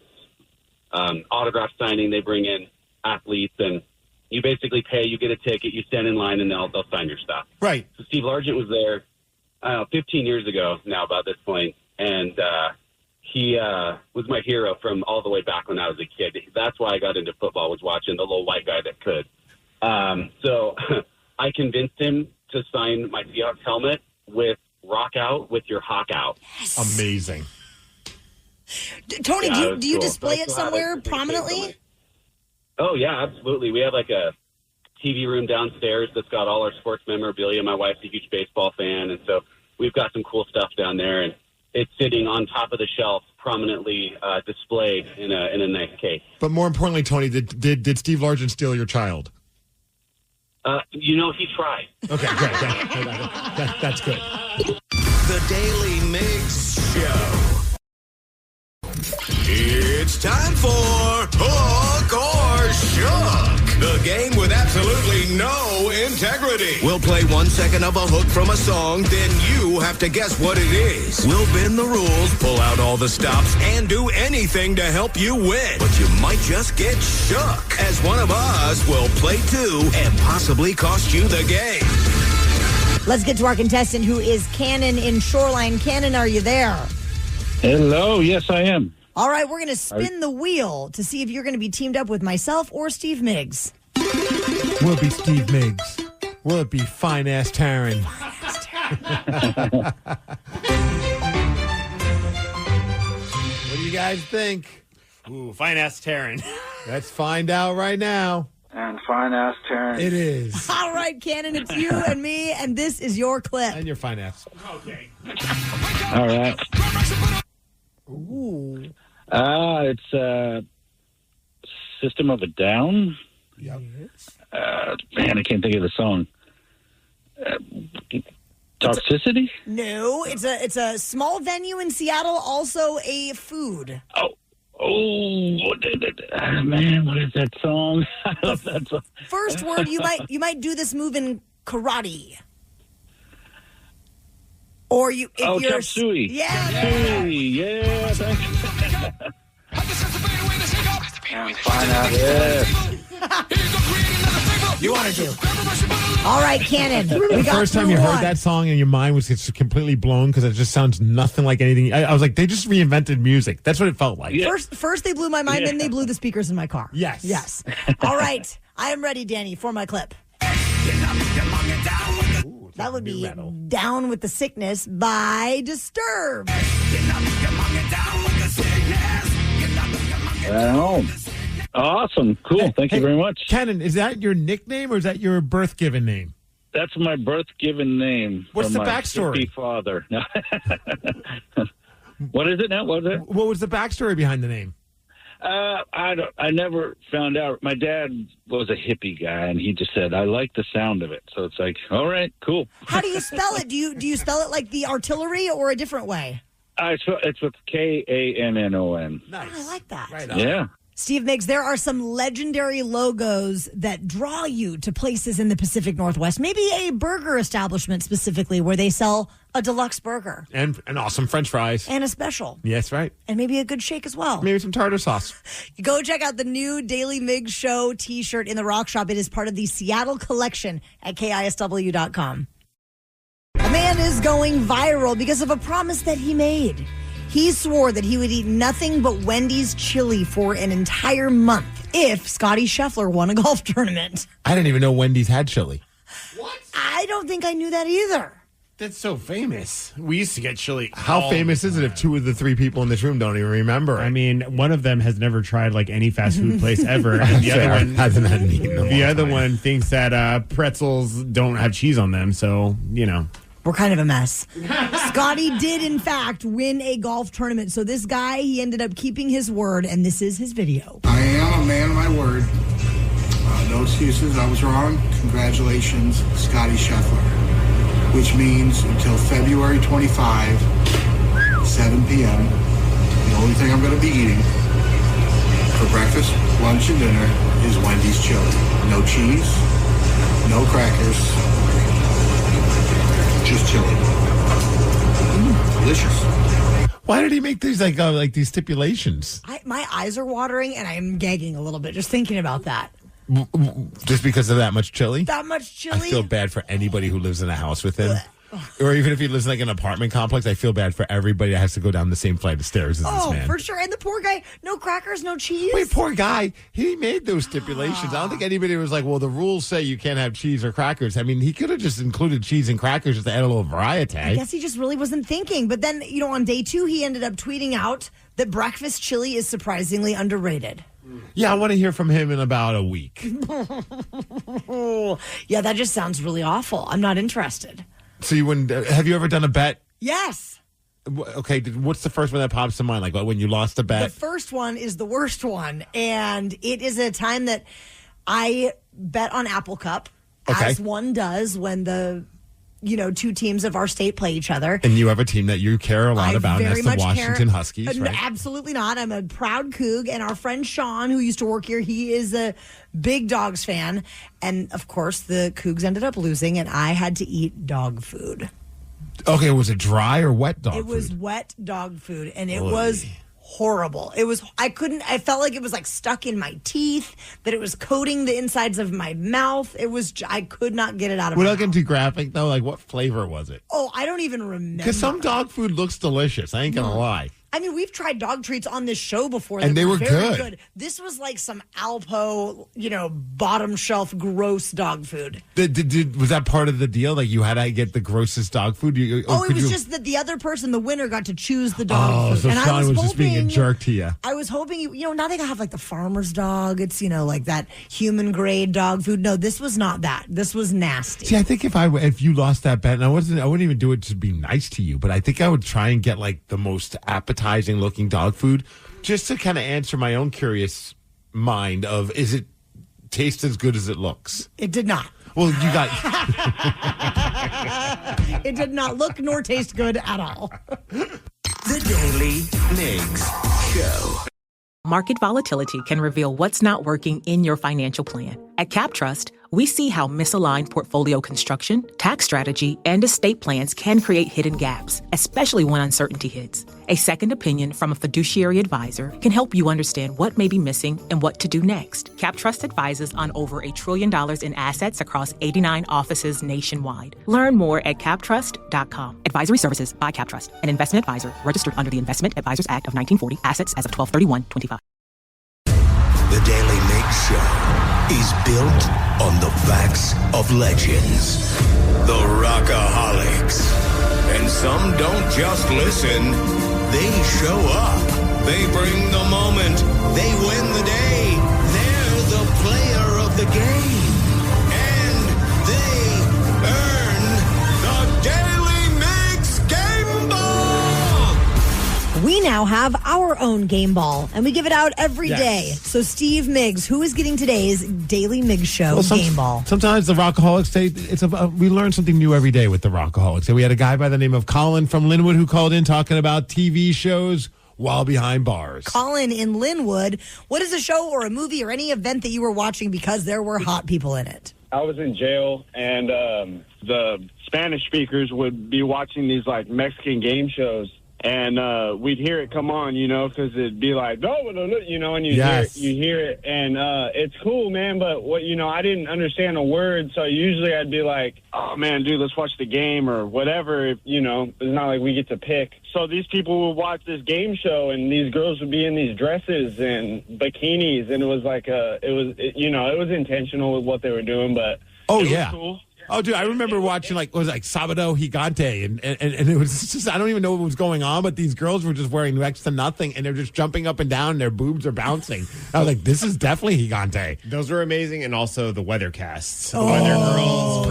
autograph signing. They bring in athletes, and you basically pay, you get a ticket, you stand in line, and they'll sign your stuff. Right. So Steve Largent was there 15 years ago now about this point, and he was my hero from all the way back when I was a kid. That's why I got into football, was watching the little white guy that could. So I convinced him to sign my Seahawks helmet with "Rock Out with Your Hawk Out." Yes. Amazing. Tony, do you display it somewhere prominently? Oh, yeah, absolutely. We have like a TV room downstairs that's got all our sports memorabilia. My wife's a huge baseball fan, and so we've got some cool stuff down there, and it's sitting on top of the shelf, prominently displayed in a nice case. But more importantly, Tony, did Steve Largent steal your child? He tried. Okay, great. That's good. The Daly Migs Show. It's time for Hook or Shook, the game with absolutely no integrity. We'll play 1 second of a hook from a song, then you have to guess what it is. We'll bend the rules, pull out all the stops, and do anything to help you win. But you might just get shook, as one of us will play too and possibly cost you the game. Let's get to our contestant, who is Cannon in Shoreline. Cannon, are you there? Hello. Yes, I am. All right, we're going to spin the wheel to see if you're going to be teamed up with myself or Steve Migs. Will it be Steve Migs? Will it be Fine-Ass Taryn? What do you guys think? Ooh, Fine-Ass Taryn. Let's find out right now. And Fine-Ass Taryn. It is. All right, Cannon, it's you and me, and this is your clip. And your Fine-Ass. Okay. All right. Ooh. It's System of a Down. Yep. Man, I can't think of the song. Toxicity? No, it's a small venue in Seattle, also a food. Man, what is that song? I love that song. First word, you might do this move in karate. Or if you're chop suey. Yeah. Chop suey. Yeah, thank you. Fine out. Yeah. You want to do. All right, Cannon. The first time you heard that song and your mind was just completely blown because it just sounds nothing like anything. I was like, they just reinvented music. That's what it felt like. Yeah. First they blew my mind, then they blew the speakers in my car. Yes. Yes. All right. I am ready, Danny, for my clip. That would be Down with the Sickness by Disturbed. Awesome. Cool. Thank you very much. Cannon, is that your nickname or is that your birth-given name? That's my birth-given name. What's the my backstory? hippie father. What is it now? What is it? What was the backstory behind the name? I never found out. My dad was a hippie guy, and he just said, I like the sound of it. So it's like, all right, cool. How do you spell it? Do you spell it like the artillery or a different way? It's with Kannon. Nice. I like that. Right on. Yeah. Steve Migs, there are some legendary logos that draw you to places in the Pacific Northwest. Maybe a burger establishment specifically where they sell a deluxe burger. And awesome French fries. And a special. Yes, right. And maybe a good shake as well. Maybe some tartar sauce. Go check out the new Daly Migs Show t-shirt in the Rock Shop. It is part of the Seattle collection at KISW.com. A man is going viral because of a promise that he made. He swore that he would eat nothing but Wendy's chili for an entire month if Scotty Scheffler won a golf tournament. I didn't even know Wendy's had chili. What? I don't think I knew that either. That's so famous. We used to get chili. How famous is it if two of the three people in this room don't even remember it? I mean, one of them has never tried like any fast food place ever, and the other one hasn't had meat in a long The other time. one thinks that pretzels don't have cheese on them, so We're kind of a mess. Scotty did, in fact, win a golf tournament. So this guy, he ended up keeping his word, and this is his video. I am a man of my word. No excuses. I was wrong. Congratulations, Scotty Scheffler. Which means until February 25, 7 p.m., the only thing I'm going to be eating for breakfast, lunch, and dinner is Wendy's chili. No cheese, no crackers, just chili. Delicious. Why did he make these like these stipulations? My eyes are watering, and I'm gagging a little bit just thinking about that. Just because of that much chili? That much chili? I feel bad for anybody who lives in a house with him. Or even if he lives in like an apartment complex, I feel bad for everybody that has to go down the same flight of stairs as this man. For sure. And the poor guy, no crackers, no cheese. Wait, poor guy. He made those stipulations. I don't think anybody was like, well, the rules say you can't have cheese or crackers. I mean, he could have just included cheese and crackers just to add a little variety. I guess he just really wasn't thinking. But then, on day 2, he ended up tweeting out that breakfast chili is surprisingly underrated. Yeah, I want to hear from him in about a week. Yeah, that just sounds really awful. I'm not interested. So you wouldn't? Have you ever done a bet? Yes. Okay, what's the first one that pops to mind? Like when you lost a bet? The first one is the worst one. And it is a time that I bet on Apple Cup, as one does when the two teams of our state play each other. And you have a team that you care a lot about, and that's the Washington Huskies, right? Absolutely not. I'm a proud Coug, and our friend Sean, who used to work here, he is a big Dogs fan. And, of course, the Cougs ended up losing, and I had to eat dog food. Okay, was it dry or wet dog food? It was wet dog food, and it was horrible. I felt like it was like stuck in my teeth, that it was coating the insides of my mouth. I could not get it out of my mouth. Without getting too graphic, though, like what flavor was it? Oh, I don't even remember. Because some dog food looks delicious. I ain't going to lie. I mean, we've tried dog treats on this show before. And they were very good. This was like some Alpo, bottom shelf gross dog food. Was that part of the deal? Like you had to get the grossest dog food? It was just that the other person, the winner, got to choose the dog food. So and Sean was just being a jerk to you. I was hoping, now they have like the farmer's dog. It's, like that human grade dog food. No, this was not that. This was nasty. See, I think if you lost that bet, and I wouldn't even do it to be nice to you, but I think I would try and get like the most appetizing looking dog food just to kind of answer my own curious mind of, is it taste as good as it looks? It did not. Well, you got. It did not look nor taste good at all. The Daily Migs Show. Market volatility can reveal what's not working in your financial plan. At CapTrust, we see how misaligned portfolio construction, tax strategy, and estate plans can create hidden gaps, especially when uncertainty hits. A second opinion from a fiduciary advisor can help you understand what may be missing and what to do next. CapTrust advises on over $1 trillion in assets across 89 offices nationwide. Learn more at captrust.com. Advisory services by CapTrust, an investment advisor registered under the Investment Advisors Act of 1940. Assets as of 12/31/25. The Daily Migs Show is built on the backs of legends, the Rockaholics. And some don't just listen, they show up. They bring the moment. They win the day. They're the player of the game. And they earn the Daily Migs Game Ball. We now have our own game ball, and we give it out every day. So, Steve Migs, who is getting today's Daily Migs Show game ball? Sometimes the Rockaholics say we learn something new every day with the Rockaholics. And we had a guy by the name of Colin from Linwood who called in talking about TV shows while behind bars. Colin in Linwood, what is a show or a movie or any event that you were watching because there were hot people in it? I was in jail, and the Spanish speakers would be watching these like Mexican game shows. And we'd hear it come on, because it'd be like, no, and you hear it, and it's cool, man. But I didn't understand a word, so usually I'd be like, oh man, dude, let's watch the game or whatever. It's not like we get to pick. So these people would watch this game show, and these girls would be in these dresses and bikinis, and it was like it was intentional with what they were doing, but it was cool. Oh, dude, I remember watching, Sábado Gigante, and it was just, I don't even know what was going on, but these girls were just wearing next to nothing, and they're just jumping up and down, and their boobs are bouncing. I was like, this is definitely Gigante. Those were amazing, and also the weather casts. The weather girls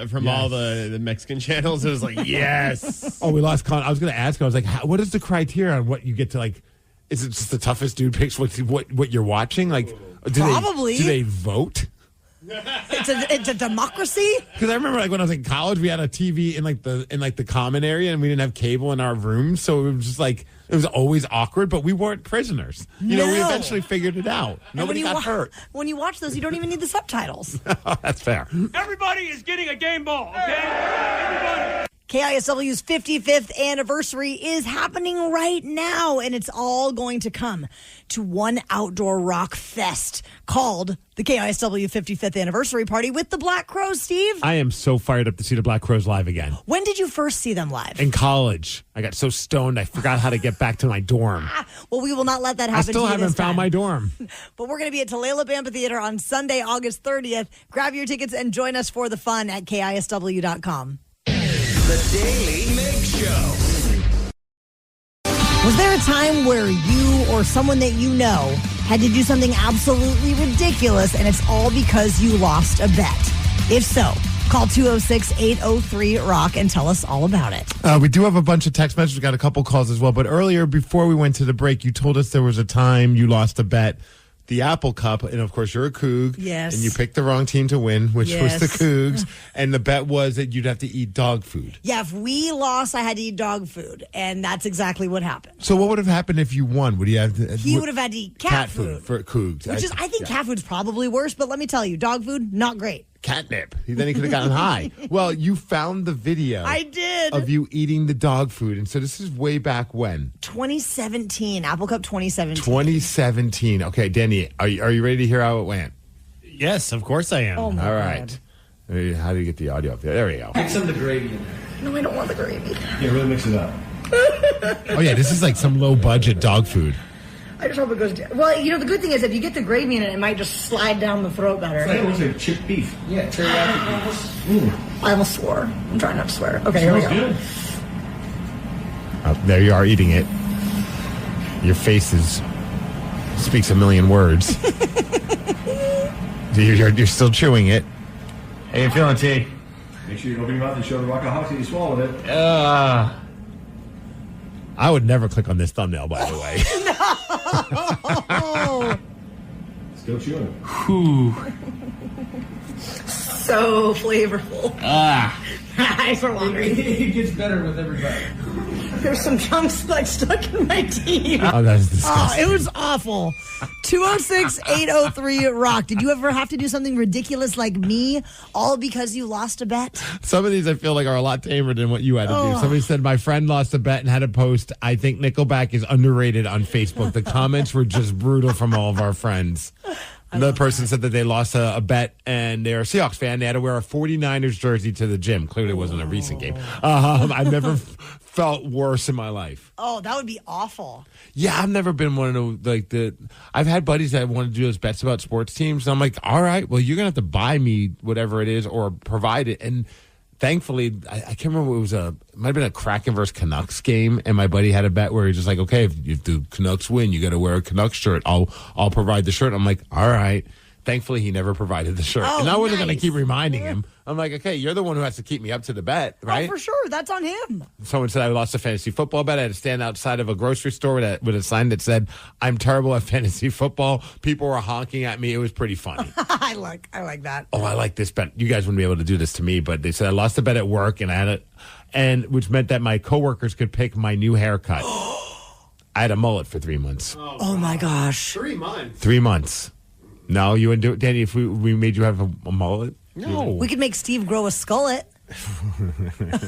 from all the Mexican channels. It was like, yes. Oh, we lost Colin. I was going to ask him, I was like, what is the criteria on what you get to, is it just the toughest dude picks what you're watching? Probably. Do they vote? It's a democracy. Because I remember, when I was in college, we had a TV in the common area, and we didn't have cable in our rooms, so it was just it was always awkward. But we weren't prisoners. We eventually figured it out. Nobody got hurt. When you watch those, you don't even need the subtitles. That's fair. Everybody is getting a game ball. Okay, everybody. KISW's 55th anniversary is happening right now, and it's all going to come to one outdoor rock fest called the KISW 55th Anniversary Party with the Black Crowes, Steve. I am so fired up to see the Black Crowes live again. When did you first see them live? In college. I got so stoned I forgot how to get back to my dorm. Well, we will not let that happen. I still haven't found my dorm. But we're going to be at Tulalip Amphitheater on Sunday, August 30th. Grab your tickets and join us for the fun at KISW.com. The Daily Migs Show. Was there a time where you or someone that you know had to do something absolutely ridiculous and it's all because you lost a bet? If so, call 206-803-ROCK and tell us all about it. We do have a bunch of text messages. We got a couple calls as well. But earlier, before we went to the break, you told us there was a time you lost a bet. The Apple Cup, and of course you're a Coug. Yes. And you picked the wrong team to win, which was the Cougs. And the bet was that you'd have to eat dog food. Yeah, if we lost, I had to eat dog food, and that's exactly what happened. So what would have happened if you won? Would you have to? He would have had to eat cat food for Cougs. I think cat food's probably worse, but let me tell you, dog food, not great. Catnip. Then he could have gotten high. Well, you found the video. I did. Of you eating the dog food. And so this is way back when? 2017. Apple Cup 2017. 2017. Okay, Danny, are you ready to hear how it went? Yes, of course I am. Oh my All God. right. How do you get the audio up there? There we go. Mix some of the gravy in there. No, I don't want the gravy. Yeah, really mix it up. Oh, yeah, this is like some low-budget dog food. I just hope it goes down. Well, the good thing is if you get the gravy in it, it might just slide down the throat better. It's like it was like chipped beef. Yeah, teriyaki beef. I almost swore. I'm trying not to swear. Okay, here we go. Good. There you are eating it. Your face speaks a million words. You're still chewing it. How you feeling, T? Make sure you open your mouth and show the Rockaholics that you swallowed it. I would never click on this thumbnail, by the way. No. Still chewing. Whew. So flavorful. Eyes are watering. It gets better with every bite. There's some chunks like stuck in my teeth. Oh, that's disgusting. It was awful. 206-803-ROCK. Did you ever have to do something ridiculous like me, all because you lost a bet? Some of these I feel like are a lot tamer than what you had to do. Somebody said, my friend lost a bet and had to post, I think Nickelback is underrated on Facebook. The comments were just brutal from all of our friends. Another person said that they lost a bet and they're a Seahawks fan. They had to wear a 49ers jersey to the gym. Clearly it wasn't a recent game. I've never felt worse in my life. Oh, that would be awful. Yeah, I've never been one of those, I've had buddies that want to do those bets about sports teams. And I'm like, all right, well, you're going to have to buy me whatever it is or provide it. And thankfully, I can't remember, it might have been a Kraken versus Canucks game, and my buddy had a bet where he's just like, okay, if the Canucks win, you got to wear a Canucks shirt. I'll provide the shirt. I'm like, all right. Thankfully, he never provided the shirt. Oh, and I wasn't going nice. to keep reminding him. I'm like, okay, you're the one who has to keep me up to the bet, right? Oh, for sure. That's on him. Someone said I lost a fantasy football bet. I had to stand outside of a grocery store with a sign that said, I'm terrible at fantasy football. People were honking at me. It was pretty funny. I like that. Oh, I like this bet. You guys wouldn't be able to do this to me, but they said I lost a bet at work, and I had which meant that my coworkers could pick my new haircut. I had a mullet for 3 months. Oh my gosh. 3 months. 3 months. No, you wouldn't do it, Danny. If we made you have a mullet, No. We could make Steve grow a skullet.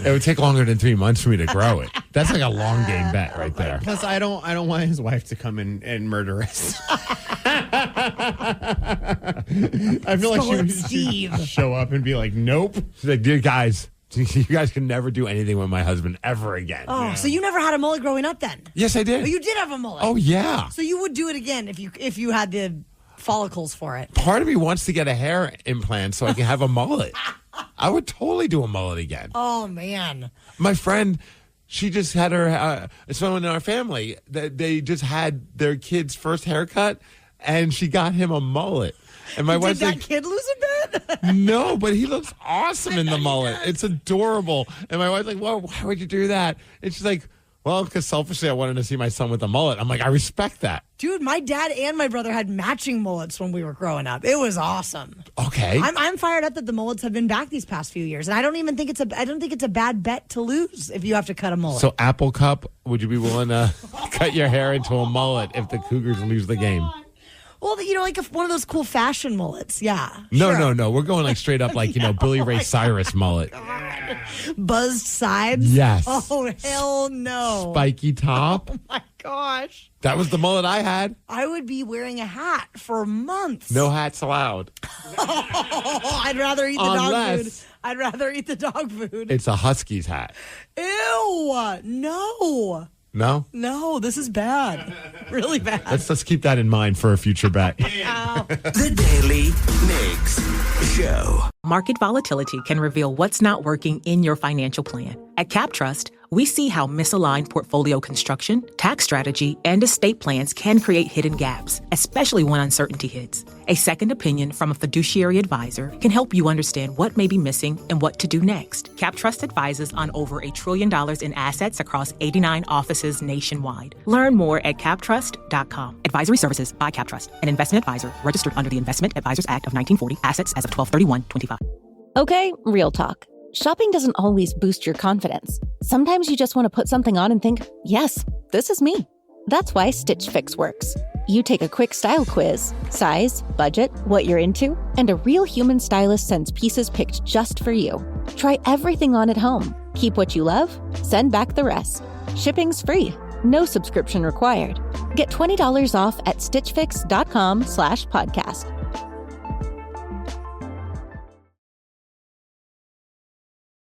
It would take longer than 3 months for me to grow it. That's like a long game bet right there. Plus, I don't want his wife to come in and murder us. I feel like she would show up and be like, nope. She's like, dear guys, you guys can never do anything with my husband ever again. Oh, so you never had a mullet growing up then? Yes, I did. Oh, you did have a mullet. Oh, yeah. So you would do it again if you had the follicles for it. Part of me wants to get a hair implant so I can have a mullet. I would totally do a mullet again. Oh, man. My friend, she just had her, someone in our family, they just had their kid's first haircut, and she got him a mullet. And my wife's Did that kid lose a bet? No, but he looks awesome in the mullet. It's adorable. And my wife's like, well, why would you do that? And she's like, well, because selfishly I wanted to see my son with a mullet. I'm like, I respect that. Dude, my dad and my brother had matching mullets when we were growing up. It was awesome. Okay. I'm fired up that the mullets have been back these past few years. And I don't think it's a bad bet to lose if you have to cut a mullet. So Apple Cup, would you be willing to cut your hair into a mullet if the Cougars lose the game? Well, like one of those cool fashion mullets. Yeah. No, sure. no. We're going like straight up like, Billy Ray Cyrus mullet. Buzzed sides? Yes. Oh, hell no. Spiky top. Oh, my gosh. That was the mullet I had. I would be wearing a hat for months. No hats allowed. I'd rather eat the dog food. I'd rather eat the dog food. It's a Husky's hat. Ew. No. No? No, this is bad. Really bad. Let's keep that in mind for a future bet. The Daily Migs Show. Market volatility can reveal what's not working in your financial plan. At CapTrust, we see how misaligned portfolio construction, tax strategy, and estate plans can create hidden gaps, especially when uncertainty hits. A second opinion from a fiduciary advisor can help you understand what may be missing and what to do next. CapTrust advises on over $1 trillion in assets across 89 offices nationwide. Learn more at captrust.com. Advisory services by CapTrust, an investment advisor registered under the Investment Advisors Act of 1940. Assets as of 12/31/25. Okay, real talk. Shopping doesn't always boost your confidence. Sometimes you just want to put something on and think, yes, this is me. That's why Stitch Fix works. You take a quick style quiz, size, budget, what you're into, and a real human stylist sends pieces picked just for you. Try everything on at home. Keep what you love, send back the rest. Shipping's free. No subscription required. Get $20 off at stitchfix.com/podcast.